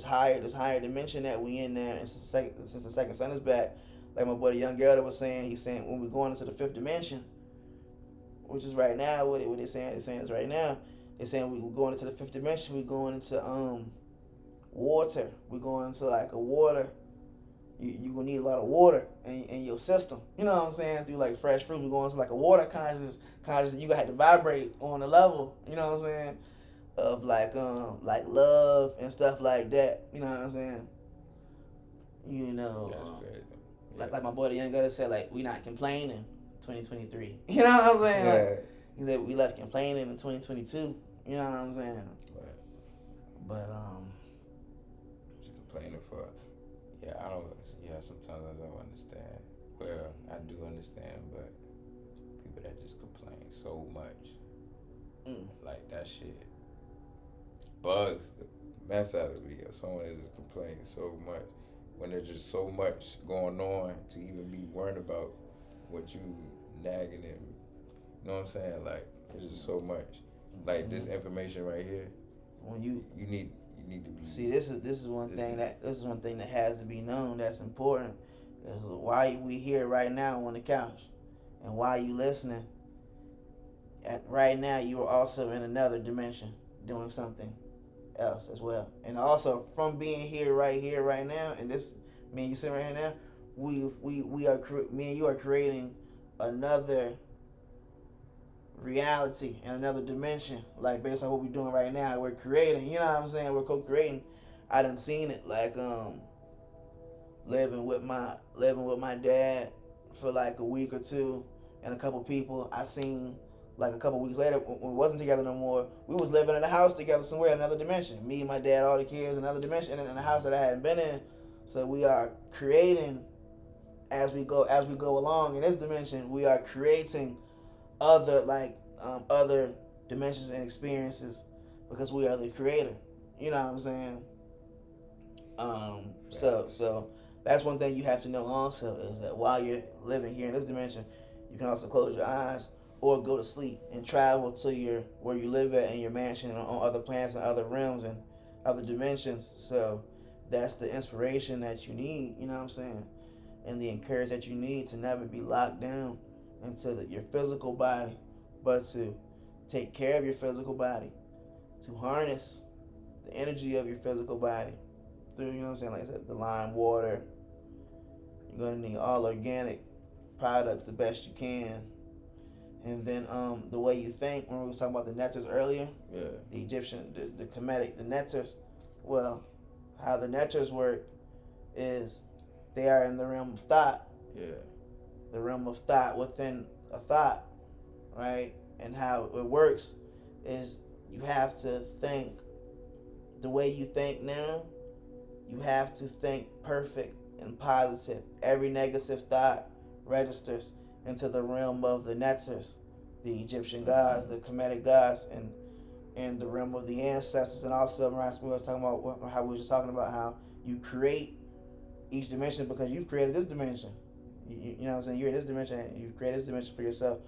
higher dimension that we in now, and since the second son is back, like my boy the young girl that was saying, he's saying when we're going into the fifth dimension, which is right now, what they're saying is right now, they're saying we're going into the fifth dimension, we're going into water. We're going into like a water. You're going to need a lot of water in your system. You know what I'm saying? Through like fresh fruit, we're going into like a water consciousness. You're going to have to vibrate on the level, you know what I'm saying, of like love and stuff like that. You know what I'm saying? You know, like my boy the young guy said, like, we not complaining 2023. You know what I'm saying? Yeah. Like, he said we left complaining in 2022. You know what I'm saying? Right. But what you complaining for? Yeah, sometimes I don't understand. Well, I do understand, but people that just complain so much, like that shit bugs the mess out of me. Or someone that just complains so much when there's just so much going on to even be worried about what you nagging him. You know what I'm saying? Like, there's just so much. Like, this information right here. When you need to be. See, this is one thing that has to be known. That's important. Is why we here right now on the couch, and why you listening. Right now, you are also in another dimension, doing something else as well. And also from being right now, and this, me and you sitting right here now, me and you are creating another reality and another dimension, like based on what we're doing right now. We're creating, you know what I'm saying, we're co-creating. I done seen it, like living with my dad for like a week or two, and a couple people I seen like a couple weeks later when we wasn't together no more. We was living in a house together somewhere in another dimension. Me and my dad, all the kids, another dimension, and in a house that I hadn't been in. So we are creating as we go along in this dimension. We are creating other dimensions and experiences because we are the creator. You know what I'm saying? So that's one thing you have to know also, is that while you're living here in this dimension, you can also close your eyes or go to sleep and travel to where you live at in your mansion and on other planets and other realms and other dimensions. So that's the inspiration that you need, you know what I'm saying? And the encouragement that you need to never be locked down into your physical body, but to take care of your physical body, to harness the energy of your physical body through, you know what I'm saying, like I said, the lime water. You're going to need all organic products the best you can. And then the way you think, when we were talking about the netters earlier, the Egyptian, the Kemetic, the netters, well, how the netters work is they are in the realm of thought. Yeah. The realm of thought within a thought, right? And how it works is you have to think the way you think now. You have to think perfect and positive. Every negative thought registers into the realm of the netters, the Egyptian gods, the Kemetic gods, and the realm of the ancestors. And also, we was talking about how we were just talking about how you create each dimension because you've created this dimension. You know what I'm saying? You're in this dimension, and you create this dimension for yourself.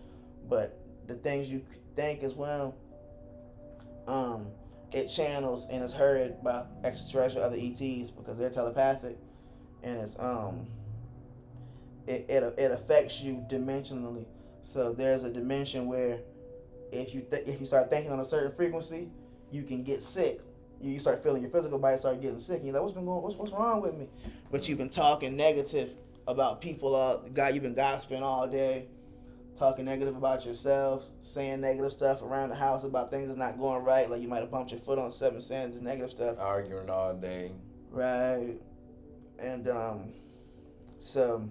But the things you think as well, it channels and is heard by extraterrestrial other ETs because they're telepathic, and it's it affects you dimensionally. So there's a dimension where if you start thinking on a certain frequency, you can get sick. You start feeling your physical body start getting sick. And you're like, what's wrong with me? But you've been talking negative about people. God, you've been gossiping all day, talking negative about yourself, saying negative stuff around the house about things that's not going right. Like you might have bumped your foot on something, saying just negative stuff. Arguing all day. Right. And so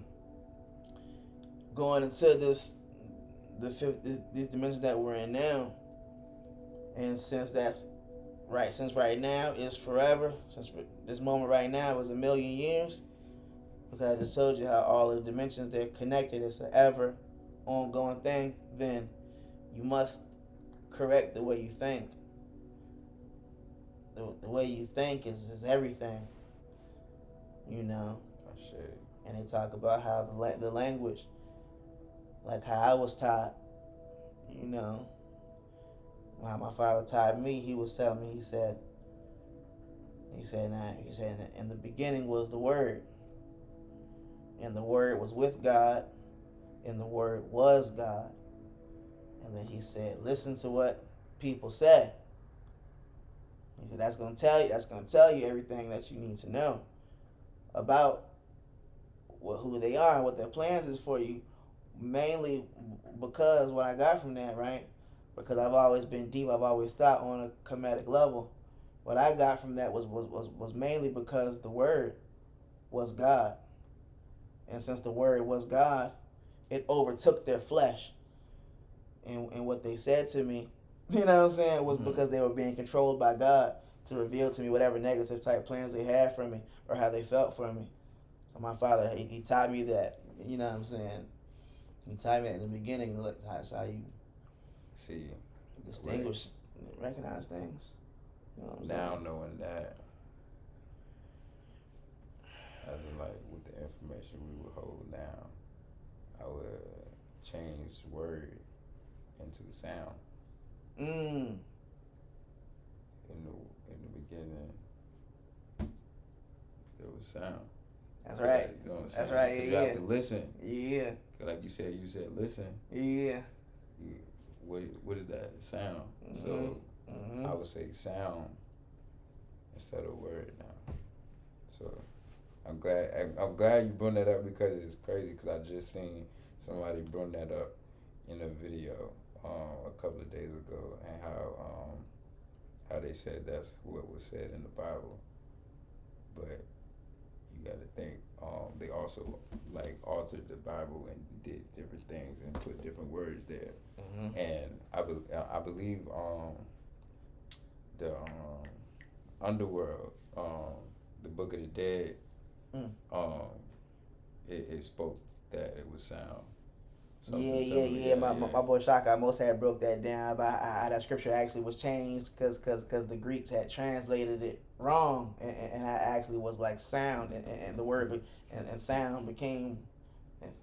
going into these dimensions that we're in now, and since right now is forever, since this moment right now is 1,000,000 years, because I just told you how all the dimensions, they're connected, it's an ever ongoing thing, then you must correct the way you think. The way you think is everything, you know. Oh, shit. And they talk about how the language, like how I was taught, you know, how my father taught me. He was telling me, he said in the beginning was the Word, and the Word was with God, and the Word was God. And then he said, listen to what people say. He said that's gonna tell you everything that you need to know about who they are and what their plans is for you. Mainly because what I got from that, right? Because I've always been deep, I've always thought on a comedic level. What I got from that was mainly because the Word was God. And since the Word was God, it overtook their flesh. And what they said to me, you know what I'm saying, was because they were being controlled by God to reveal to me whatever negative type plans they had for me or how they felt for me. So my father, he taught me that, you know what I'm saying? He taught me that in the beginning, look, that's how you see, distinguish, recognize things. You know what I'm now saying? knowing that, as in like with the information we would hold now, I would change word into sound. In the beginning, there was sound. That's right. Like, you know what I'm That's saying? right. You Yeah. have to listen. Yeah. Like you said listen. Yeah. What is that sound? Mm-hmm. So I would say sound instead of word now. So I'm glad you brought that up because it's crazy. Because I just seen somebody bring that up in a video a couple of days ago, and how they said that's what was said in the Bible. But you got to think they also like altered the Bible and did different things and put different words there. And I believe the underworld, the Book of the Dead, it spoke that it was sound. Yeah. My boy Shaka almost had broke that down about how that scripture actually was changed because the Greeks had translated it wrong, and I actually was like sound, and the word and sound became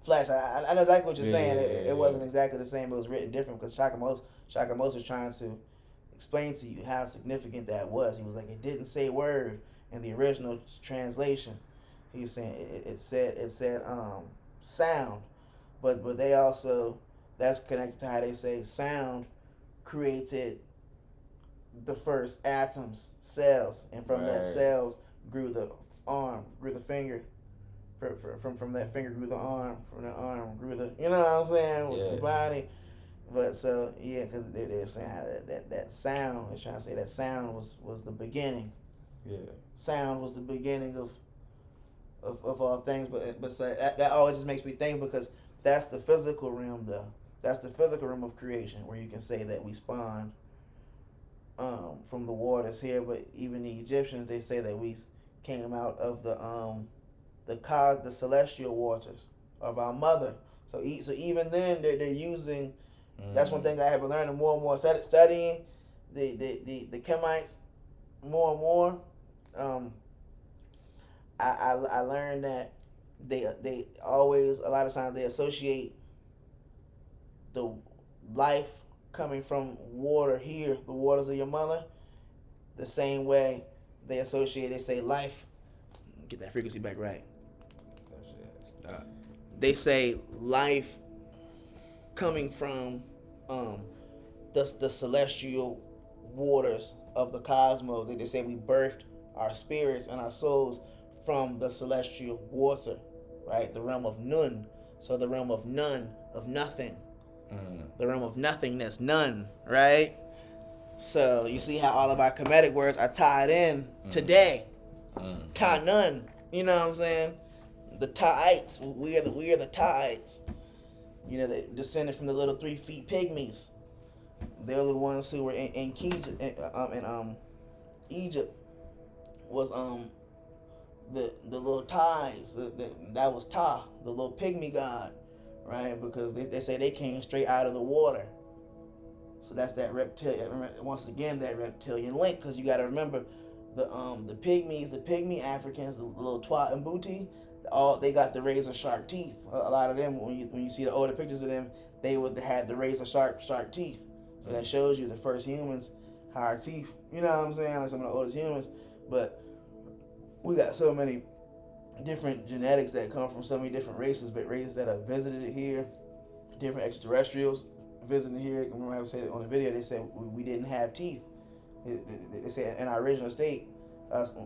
flesh. I know exactly what you're saying. It wasn't exactly the same. It was written different because Shaka Most was trying to explain to you how significant that was. He was like, it didn't say word in the original translation. He was saying it said sound. But they also, that's connected to how they say sound created the first atoms, cells, and from that cell grew the arm, grew the finger. From that finger grew the arm, from the arm grew the, you know what I'm saying, the body. But so yeah, because they're saying how that sound, they're trying to say that sound was the beginning. Yeah. Sound was the beginning of all things, but so that always just makes me think because that's the physical realm, though. That's the physical realm of creation, where you can say that we spawned from the waters here. But even the Egyptians, they say that we came out of the celestial waters of our mother. So even then, they're using. That's one thing I have been learning more and more, studying the Kemites more and more. I learned that they always, a lot of times, they associate the life coming from water here, the waters of your mother, the same way they say life. Get that frequency back right. They say life coming from the celestial waters of the cosmos. They say we birthed our spirits and our souls from the celestial water right? The realm of Nun. So the realm of none, of nothing. The realm of nothingness, none, right? So you see how all of our Kemetic words are tied in today. Ta none. You know what I'm saying? The Taites. We are the Taites. You know, they descended from the little 3 feet pygmies. They're the ones who were in Egypt was the little ties. That was Ta, the little pygmy god, right? Because they say they came straight out of the water. So that's that reptilian. Once again, that reptilian link. Because you got to remember, the pygmies, the pygmy Africans, the little Twat and Booty, they got the razor sharp teeth. A lot of them, when you see the older pictures of them, they would have had the razor sharp teeth. So that shows you the first humans had teeth. You know what I'm saying? Like some of the oldest humans. But we got so many different genetics that come from so many different races, but races that have visited it here, different extraterrestrials visiting here. Remember I said on the video, they said we didn't have teeth. They said in our original state, us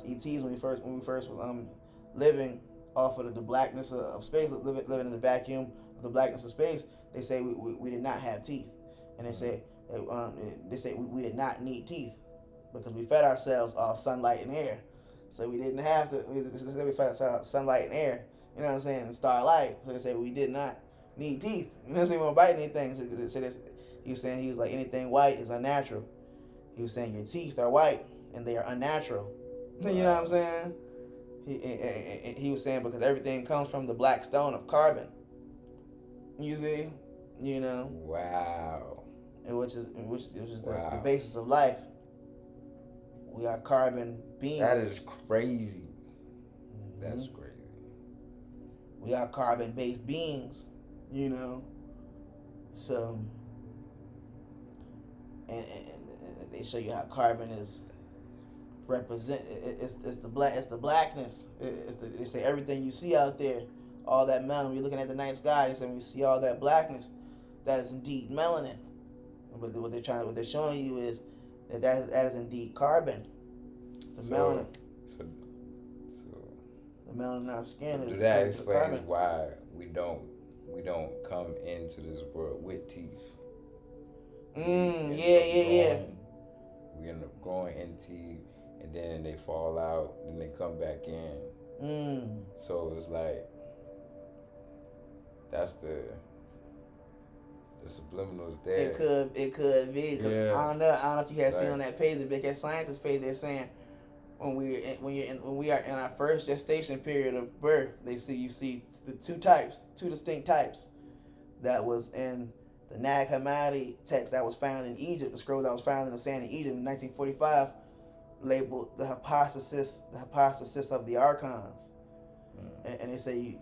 ETs when we first was living off of the blackness of space, living in the vacuum of the blackness of space, they say we did not have teeth, and they say we did not need teeth because we fed ourselves off sunlight and air. So we didn't have to. We fed ourselves sunlight and air. You know what I'm saying? And starlight. So they say we did not need teeth. You know what I'm saying? We weren't biting anything. So he was saying, he was like, anything white is unnatural. He was saying your teeth are white and they are unnatural. You know what I'm saying? He was saying because everything comes from the black stone of carbon. You see? You know? Wow. Which is the basis of life. We are carbon beings. That is crazy. That's crazy. We are carbon-based beings, you know. So, and they show you how carbon is represent. It's the blackness. They say everything you see out there, all that melanin. When you're looking at the night sky, they say when you see all that blackness, that is indeed melanin. But what they're showing you is that is indeed carbon. The melanin. So the melanin in our skin is. That explains why we don't come into this world with teeth. Yeah. We end up growing in teeth, and then they fall out, and they come back in. So it's like that's the subliminals there. It could be. Yeah. I don't know if you had seen on that page, the Big Head Scientist page, they're saying when we are in our first gestation period of birth, you see the two distinct types that was in the Nag Hammadi text that was found in Egypt, the scroll that was found in the sand in Egypt in 1945, labeled the hypostasis of the archons, and they say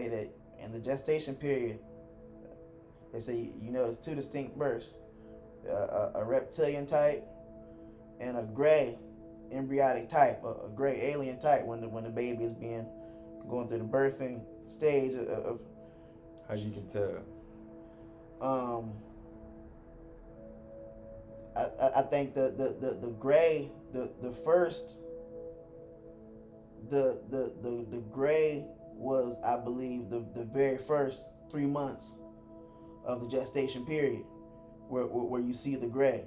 that in the gestation period, they say you notice two distinct births, a reptilian type and a gray embryonic type, a gray alien type when the baby is going through the birthing stage of. How you can tell? I think the gray the first the gray was, I believe, the very first 3 months of the gestation period where you see the gray.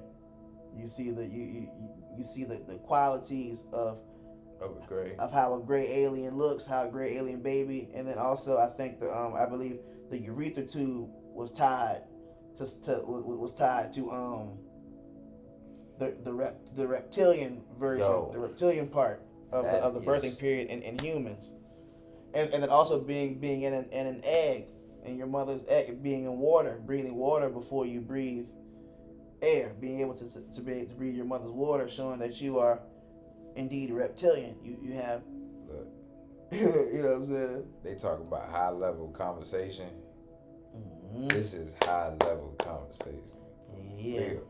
You see you see the qualities of a gray, of how a gray alien looks, how a gray alien baby, and then also I think I believe the urethra tube was tied to the reptilian version, the reptilian part of the birthing period in humans, and then also being in an egg, and your mother's egg being in water, breathing water before you breathe air, being able to breathe your mother's water, showing that you are indeed a reptilian. You have, look, you know what I'm saying? They talk about high level conversation. Mm-hmm. This is high level conversation. Yeah. Real.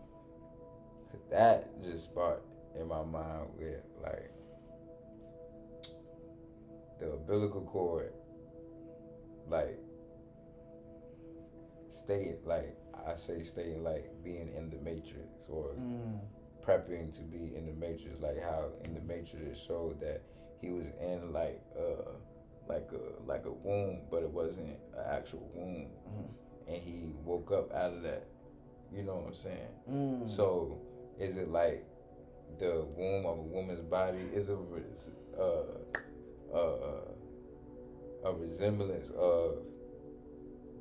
Cause that just sparked in my mind with like the umbilical cord, like staying like being in the Matrix or prepping to be in the Matrix, like how in the Matrix it showed that he was in like like a womb, but it wasn't an actual womb, and he woke up out of that. You know what I'm saying? So is it like the womb of a woman's body? Is it a resemblance of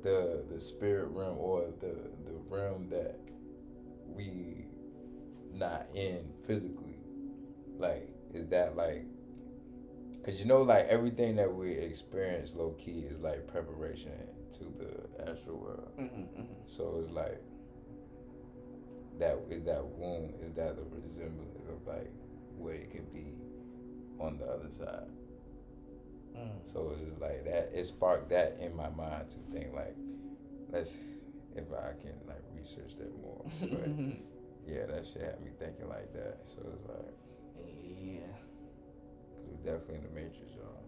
the spirit realm, or the realm that we not in physically? Like, is that like, because like everything that we experience low key is like preparation to the astral world. So it's like, that is that womb, is that the resemblance of like what it can be on the other side. So it's like that, it sparked that in my mind to think like, let's, if I can like research that more. But yeah, that shit had me thinking like that. So it's like, yeah, cause we're definitely in the Matrix, y'all.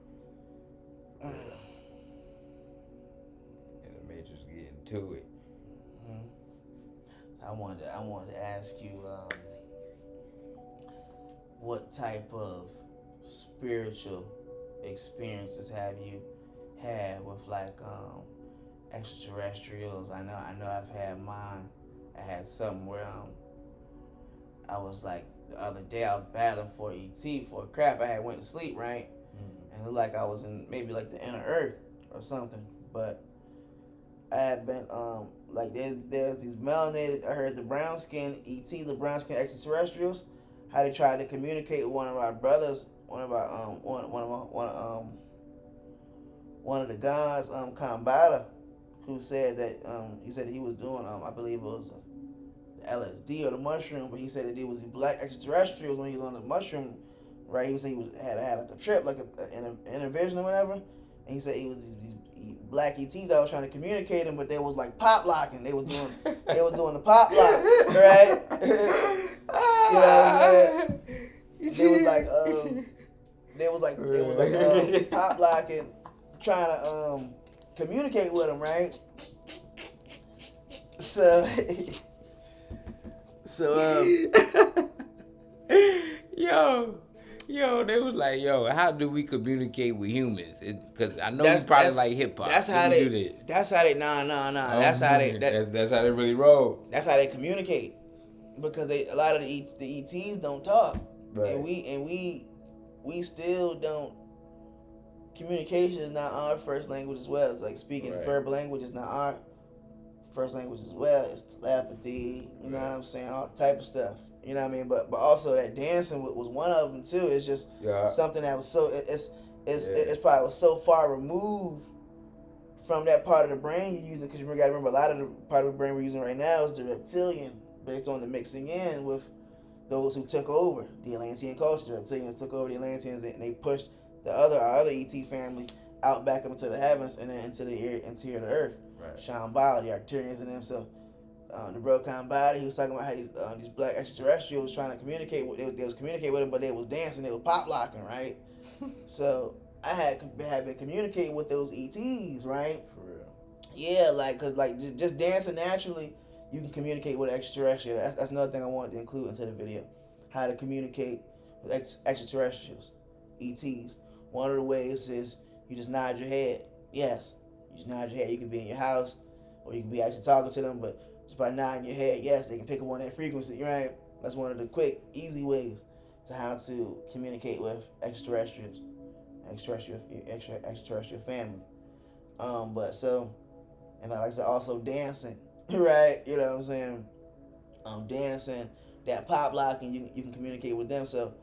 And the Matrix getting to it. So I wanted to ask you, what type of spiritual experiences have you had with like extraterrestrials? I know I've had mine. I had something where I was like, the other day I was battling for ET for crap. I had went to sleep, right? And it looked like I was in maybe like the inner earth or something. But I had been like there's these melanated, I heard the brown skin ET, the brown skin extraterrestrials, how they tried to communicate with one of our brothers, one of the gods, Kambata, who said that he said he was doing I believe it was the LSD or the mushroom, but he said that it was black extraterrestrials when he was on the mushroom, right? He was saying had like a trip, like an inner vision or whatever, and he said he was these black ETs that was trying to communicate him, but they was like pop locking. They was doing the pop lock, right? You know what I'm saying? They was like pop locking, trying to communicate with him, right? So Yo, they was like, yo, how do we communicate with humans? Because I know you probably like hip hop. That's how they do this. That's how they That's how they that's how they really roll. That's how they communicate, because a lot of the ETs don't talk, right. and we still don't. Communication is not our first language as well. It's like speaking verbal language is not our first language as well. It's telepathy, you know what I'm saying, all type of stuff. You know what I mean? But also that dancing was one of them too. It's just something that was so it's probably was so far removed from that part of the brain you're using, because you gotta remember a lot of the part of the brain we're using right now is the reptilian, based on the mixing in with those who took over the Atlantean culture. The reptilians took over the Atlanteans and they pushed our other ET family out back up into the heavens and then into the interior of the earth. Right. Shambhala, the Arcturians and them. So the bro Kambata, he was talking about how these black extraterrestrials was trying to communicate with. They was communicating with them, but they was dancing. They was pop locking, right? So I had been communicating with those ETs, right? For real. Yeah, like, cause like just dancing naturally, you can communicate with an extraterrestrial. That's another thing I wanted to include into the video. How to communicate with extraterrestrials, ETs. One of the ways is you just nod your head. Yes, you just nod your head. You could be in your house, or you could be actually talking to them, but just by nodding your head, yes, they can pick up on that frequency, right? That's one of the quick, easy ways to how to communicate with extraterrestrial family. But so, and like I said, also dancing, right? You know what I'm saying? Dancing, that pop locking, you can communicate with them. So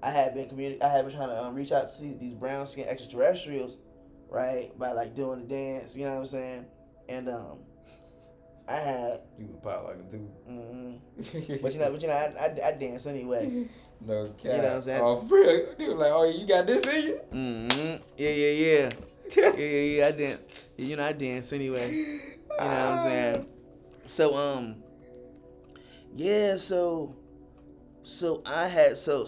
I have been trying to reach out to these brown skin extraterrestrials, right? By like doing the dance, you know what I'm saying? And I had you was pop locking too. But I dance anyway. No cap. You know what I'm saying? Oh, for real? They were like, oh, you got this in you? Yeah. I dance. I dance anyway. You know what I'm saying? So yeah. So I had so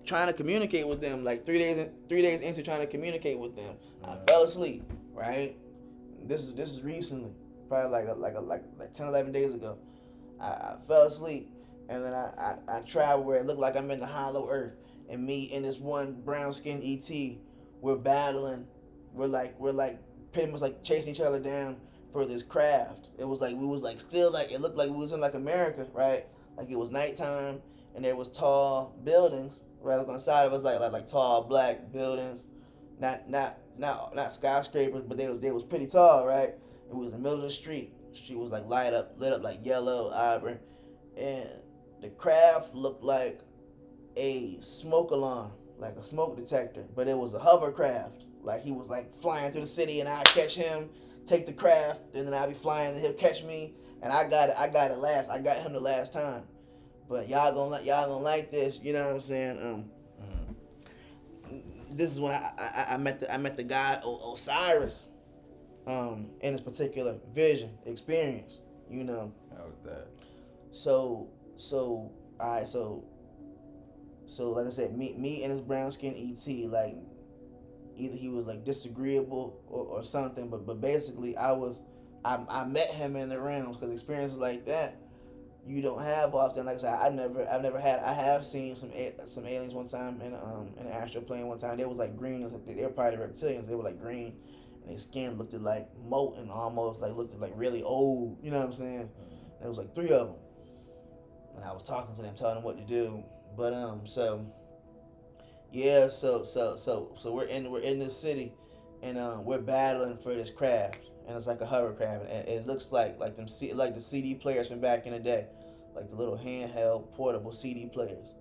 trying to communicate with them, like 3 days into trying to communicate with them, I fell asleep. Right. This is recently, probably like 10, 11 days ago. I fell asleep. And then I traveled where it looked like I'm in the hollow earth. And me and this one brown skinned ET, we're battling we're pretty much like chasing each other down for this craft. It was like we was like still like it looked like we was in like America, right? Like it was nighttime and there was tall buildings right like on the side of us like tall black buildings, not skyscrapers, but they was pretty tall, right? It was in the middle of the street. She was like lit up like yellow, ivory, and the craft looked like a smoke alarm, like a smoke detector, but it was a hovercraft. Like he was like flying through the city, and I'd catch him, take the craft, and then I'd be flying, and he'll catch me, and I got it last. I got him the last time. But y'all gonna like this, you know what I'm saying? This is when I met the god Osiris, in this particular vision experience, you know. How was that? So all right, so like I said, me and his brown skin ET, like either he was like disagreeable or something, but basically I met him in the realms because experiences like that you don't have often. Like I said, I have seen some aliens one time in an astral plane one time. They was like green, they were probably reptilians. They were like green, and their skin looked like molten, almost like looked like really old. You know what I'm saying? There was like 3 of them, and I was talking to them, telling them what to do. But so yeah, so we're in this city, and we're battling for this craft, and it's like a hovercraft, and it looks like the CD players from back in the day, like the little handheld portable CD players,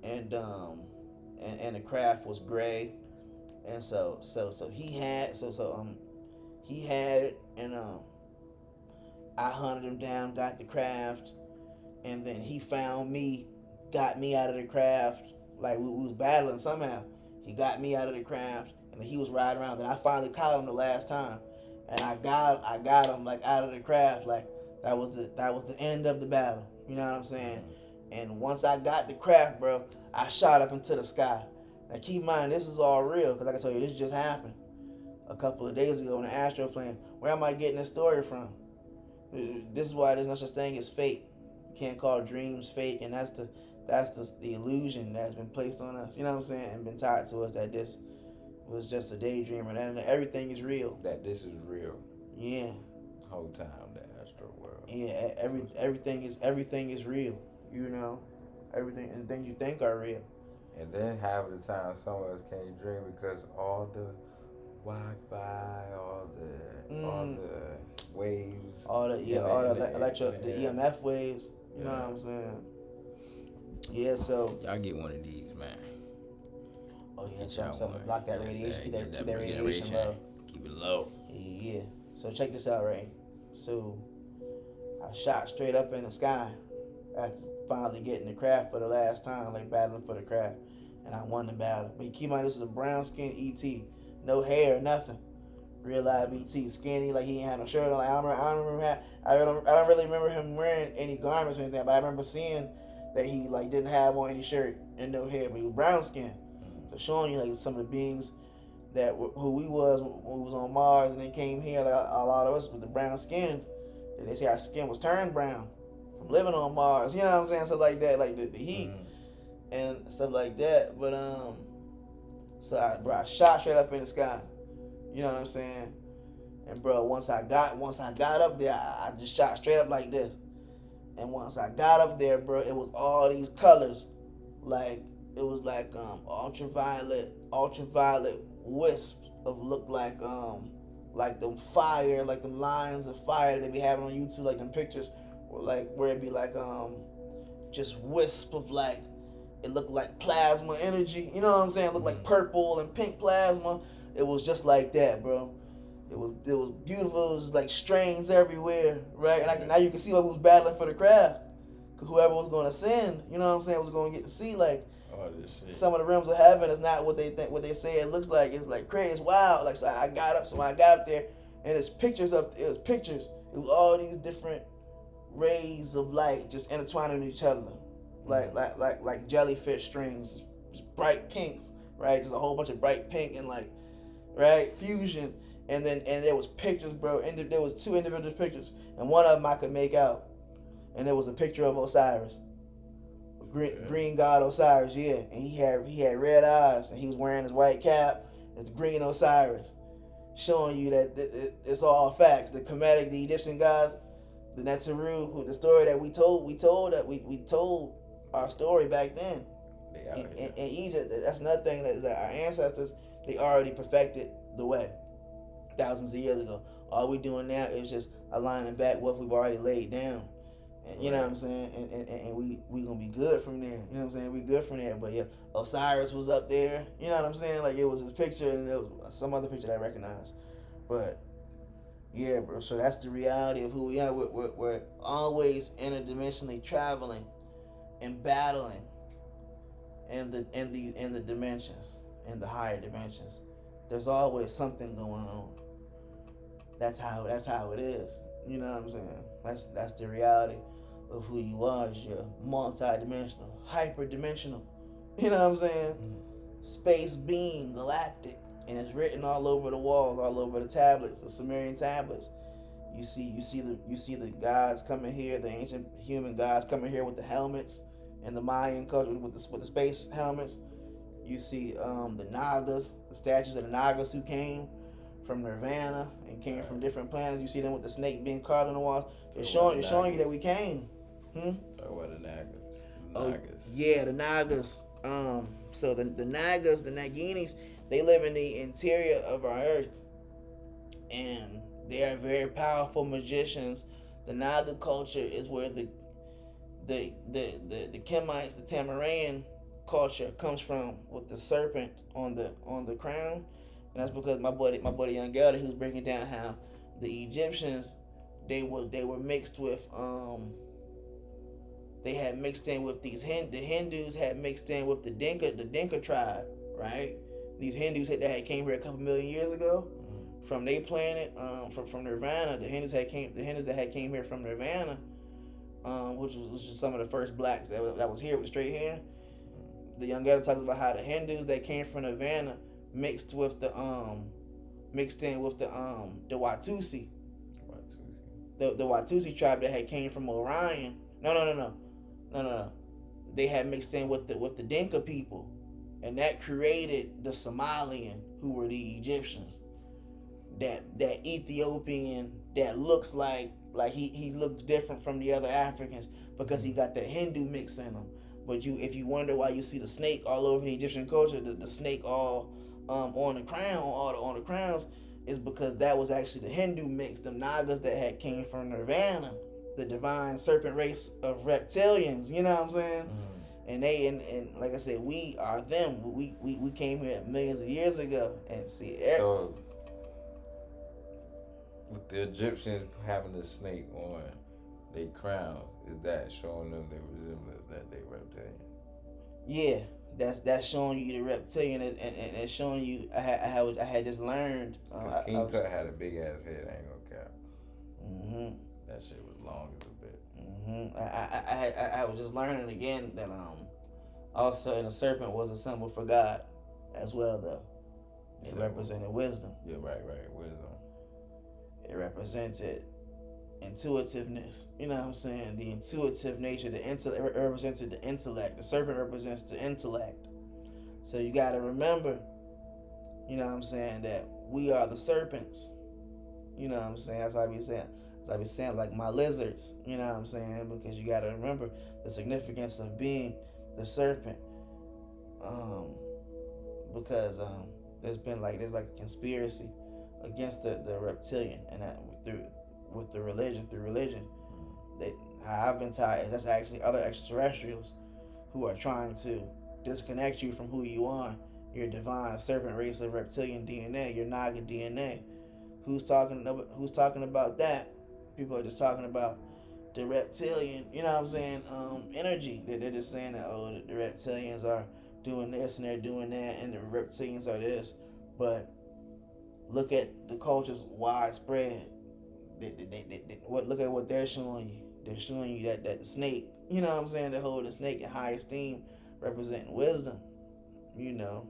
and the craft was gray, and so he had he had and I hunted him down, got the craft, and then he found me, got me out of the craft. Like we was battling somehow. He got me out of the craft, and then he was riding around. And I finally caught him the last time, and I got him like out of the craft. Like that was the end of the battle. You know what I'm saying? And once I got the craft, bro, I shot up into the sky. Now keep in mind, this is all real, because like I told you, this just happened a couple of days ago in the astral plane. Where am I getting this story from? This is why there's no such thing as fate. You can't call dreams fake, and that's the illusion that's been placed on us, you know what I'm saying, and been tied to us, that this was just a daydream, and that everything is real. That this is real. Yeah. Whole time, the astral world. Yeah, everything is real, you know. Everything and things you think are real. And then half of the time, some of us can't dream because all the Wi-Fi, all the waves, all the EMF waves. You know what I'm saying? Yeah, so y'all get one of these, man. Oh yeah, something block that radiation, keep that radiation low. Keep it low. Yeah. So check this out, right? So I shot straight up in the sky after finally getting the craft for the last time, like battling for the craft, and I won the battle. But keep in mind, this is a brown skinned ET, no hair, nothing. Real live ET, skinny, like he ain't had no shirt on. Like I don't really remember him wearing any garments or anything, but I remember seeing that he like didn't have on any shirt and no hair, but he was brown skin. So showing you like some of the beings that who we was when we was on Mars and then came here, like a lot of us with the brown skin. And they say our skin was turned brown from living on Mars. You know what I'm saying? Stuff like that, like the heat and stuff like that. But so I shot straight up in the sky. You know what I'm saying? And bro, once I got up there, I just shot straight up like this. And once I got up there, bro, it was all these colors. Like it was like ultraviolet wisps of look like them fire, like them lines of fire that they be having on YouTube, like them pictures, like where it be like just wisp of like, it looked like plasma energy. You know what I'm saying? It looked like purple and pink plasma. It was just like that, bro. It was beautiful. It was like strains everywhere, right? And now you can see who was battling for the craft. Whoever was going to send, you know what I'm saying, was going to get to see like this shit. Some of the realms of heaven is not what they think, what they say it looks like. It's like crazy. It's wild. Like so I got up. So when I got up there, and it's pictures up. It was pictures. It was all these different rays of light just intertwining with each other, like jellyfish strings, just bright pinks, right? Just a whole bunch of bright pink and like, right, fusion. And there was pictures, bro. And there was 2 individual pictures, and one of them I could make out, and there was a picture of Osiris, green god Osiris, yeah. And he had red eyes, and he was wearing his white cap. It's green Osiris, showing you that it's all facts. The Kemetic, the Egyptian gods, the Neteru, who the story that we told our story back then in Egypt. That's another thing, that our ancestors, they already perfected the way thousands of years ago. All we doing now is just aligning back what we've already laid down. And you know what I'm saying? And we gonna be good from there. You know what I'm saying? We good from there. But yeah, Osiris was up there. You know what I'm saying? Like, it was his picture and there was some other picture that I recognized. But yeah, bro. So that's the reality of who we are. We're always interdimensionally traveling and battling in the dimensions, in the higher dimensions. There's always something going on. That's how it is. You know what I'm saying? That's the reality of who you are. Is you're multi-dimensional, hyper-dimensional. You know what I'm saying? Space being, galactic, and it's written all over the walls, all over the tablets, the Sumerian tablets. You see the gods coming here, the ancient human gods coming here with the helmets, and the Mayan culture with the space helmets. You see the Nagas, the statues of the Nagas who came from Nirvana and came from different planets. You see them with the snake being carved on the walls. It's showing you that we came. Talk about the Nagas. Nagas. Yeah, the Nagas. So the Nagas, the Naginis, they live in the interior of our earth, and they are very powerful magicians. The Naga culture is where the Kemites, the Tamarian culture comes from, with the serpent on the crown. And that's because my buddy Young Gelder, he was breaking down how the Egyptians, they were mixed with they had mixed in with the Hindus had mixed in with the Dinka tribe, right? These Hindus that had came here a couple million years ago from their planet, from Nirvana. The Hindus that came here from Nirvana, which was just some of the first blacks that was here with straight hair. The Young Gelder talks about how the Hindus that came from Nirvana mixed in with the Watusi. The Watusi tribe that had came from Orion. No. They had mixed in with the Dinka people, and that created the Somalian, who were the Egyptians. That Ethiopian that looks like he looks different from the other Africans because he got that Hindu mix in him. But if you wonder why you see the snake all over the Egyptian culture, the snake all on the crown, on the crowns, is because that was actually the Hindu mix, the Nagas that had came from Nirvana, the divine serpent race of reptilians. You know what I'm saying? And they and like I said, we are them. We came here millions of years ago, and see. So with the Egyptians having the snake on their crowns, is that showing them their resemblance that they reptilian? Yeah, that's showing you the reptilian, and it's showing you. I had just learned. Because King Tut had a big ass head. I ain't gonna cap. Mm-hmm. That shit was long as a bit. Mm-hmm. I was just learning again that also, and the serpent was a symbol for God as well, though. It represented wisdom. Yeah, right, wisdom. It represented intuitiveness. You know what I'm saying? The intuitive nature. The intellect, it represented the intellect. The serpent represents the intellect. So you got to remember, you know what I'm saying, that we are the serpents. You know what I'm saying? That's what I be saying, like my lizards. You know what I'm saying? Because you got to remember the significance of being the serpent. Because there's like a conspiracy against the reptilian, and that through religion, that how I've been tied, that's actually other extraterrestrials who are trying to disconnect you from who you are, your divine serpent race of reptilian DNA, your Naga DNA. Who's talking about that? People are just talking about the reptilian, you know what I'm saying, energy. They're just saying that, the reptilians are doing this and they're doing that, and the reptilians are this. But look at the culture's widespread. Look at what they're showing you. They're showing you that the snake, you know what I'm saying, they hold the snake in high esteem, representing wisdom, you know.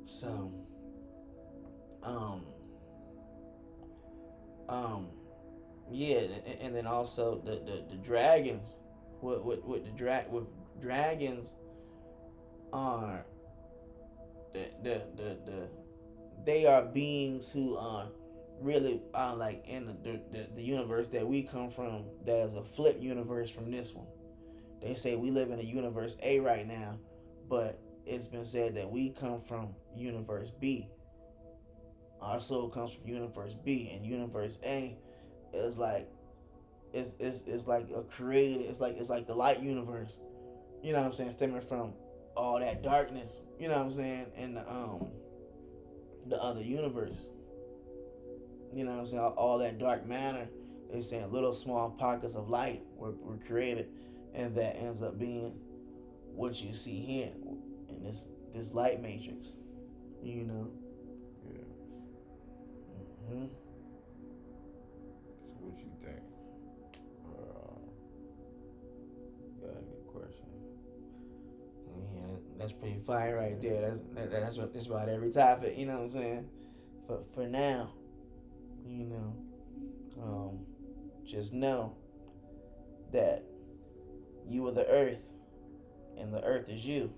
So, yeah, and then also the dragons, with dragons are they are beings who are really like in the universe that we come from. There's a flip universe from this one. They say we live in a universe A right now, but it's been said that we come from universe B. Our soul comes from universe B, and universe A is like it's like a created. It's like the light universe. You know what I'm saying? Stemming from all that darkness. You know what I'm saying? And the other universe. You know what I'm saying? All that dark matter. They're saying little small pockets of light were created, and that ends up being what you see here in this light matrix. You know. Yeah. Mm-hmm. So what you think? Got any question? Yeah, that's pretty fire right there. That's about every topic. You know what I'm saying? For now, you know, just know that you are the earth, and the earth is you.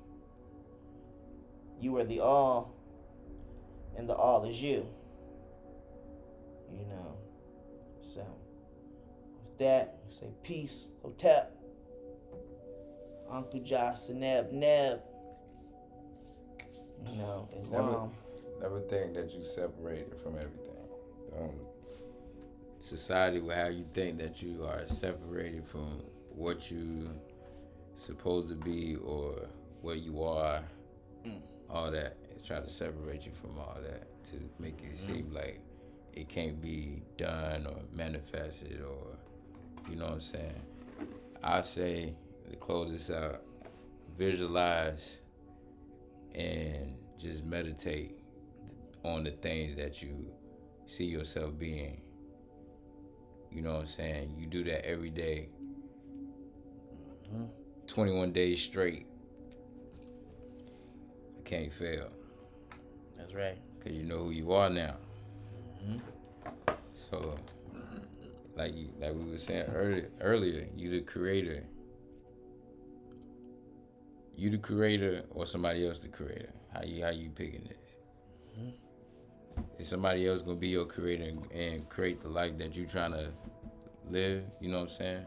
You are the all, and the all is you. You know. So with that, we say peace, hotep. Uncle Josh Seneb Neb. You know, Islam. Never think that you separated from everything. Society will have you think that you are separated from what you supposed to be or what you are. All that. Try to separate you from all that to make it seem like it can't be done or manifested, or you know what I'm saying. I say to close this out, visualize and just meditate on the things that you see yourself being. You know what I'm saying? You do that every day, 21 days straight. You can't fail. That's right. Because you know who you are now. So, like we were saying earlier, you the creator. You the creator or somebody else the creator? How you picking this? Is somebody else gonna be your creator and create the life that you trying to live? You know what I'm saying?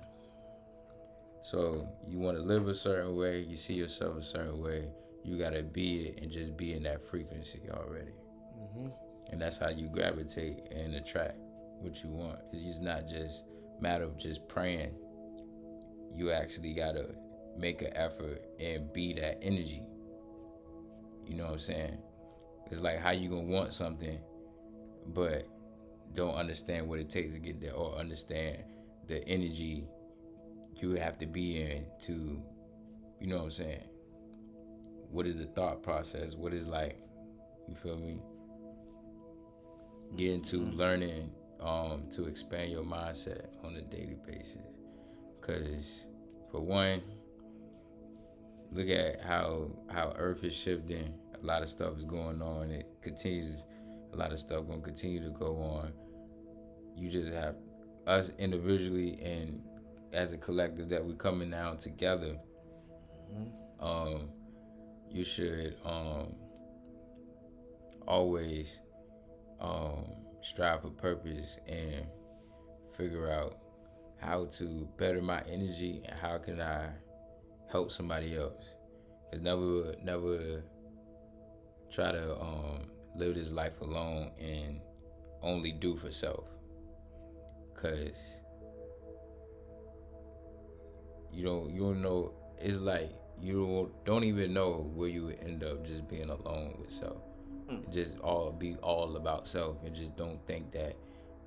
So you want to live a certain way, you see yourself a certain way, you gotta be it and just be in that frequency already. And that's how you gravitate and attract what you want. It's not just matter of just praying. You actually gotta make an effort and be that energy. You know what I'm saying? It's like how you gonna want something but don't understand what it takes to get there, or understand the energy you have to be in to, you know what I'm saying? What is the thought process? What is like, you feel me? Get into learning to expand your mindset on a daily basis. Because for one, look at how Earth is shifting. A lot of stuff is going on. It continues. A lot of stuff gonna continue to go on. You just have us individually and as a collective that we coming down together. You should always strive for purpose and figure out how to better my energy and how can I help somebody else. Cause never try to live this life alone and only do for self. Cause you don't know, it's like you don't even know where you would end up just being alone with self. Just be all about self and just don't think that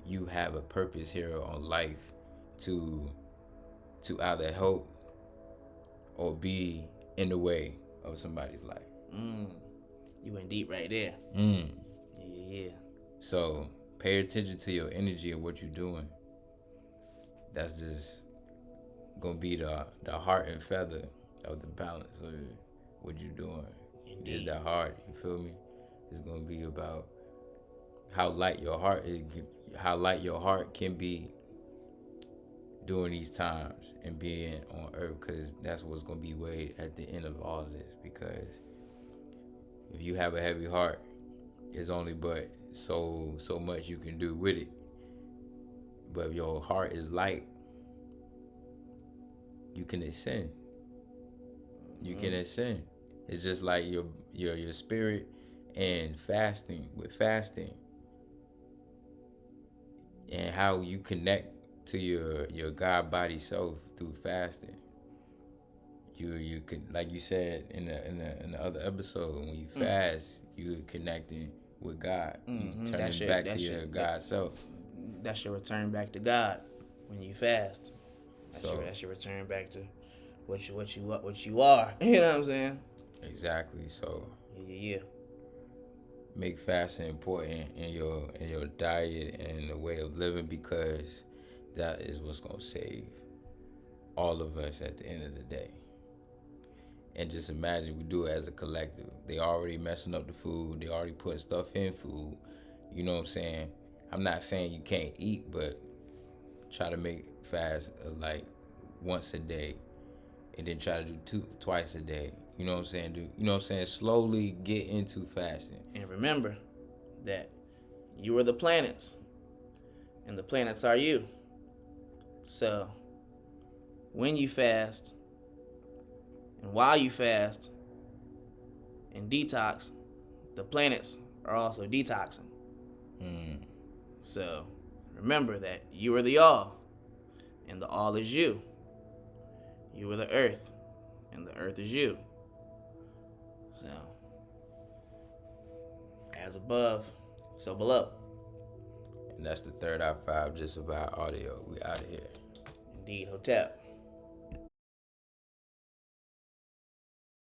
you have a purpose here on life to either help or be in the way of somebody's life. You went deep right there. Yeah. So pay attention to your energy and what you're doing. That's just gonna be the heart and feather of the balance of what you're doing. Indeed. Is that heart? You feel me? It's gonna be about how light your heart is, how light your heart can be during these times and being on earth, because that's what's gonna be weighed at the end of all of this. Because if you have a heavy heart, it's only but so much you can do with it. But if your heart is light, you can ascend. You can ascend. It's just like your spirit and fasting with fasting and how you connect to your God body self through fasting. You can, like you said in the other episode, when you fast, you're connecting with God. You turning back to your God self. That's your return back to God when you fast. That's your return back to what you are. You know what I'm saying? Exactly. So Yeah. make fasting important in your diet and the way of living, because that is what's gonna save all of us at the end of the day. And just imagine we do it as a collective. They already messing up the food. They already putting stuff in food. You know what I'm saying? I'm not saying you can't eat, but try to make fast like once a day, and then try to do twice a day. You know what I'm saying? You know what I'm saying? Slowly get into fasting. And remember that you are the planets, and the planets are you. So when you fast, and while you fast and detox, the planets are also detoxing. So remember that you are the all, and the all is you. You are the earth, and the earth is you. So, as above, so below. And that's the third I 5 just about audio. We out of here. Indeed, Hotep.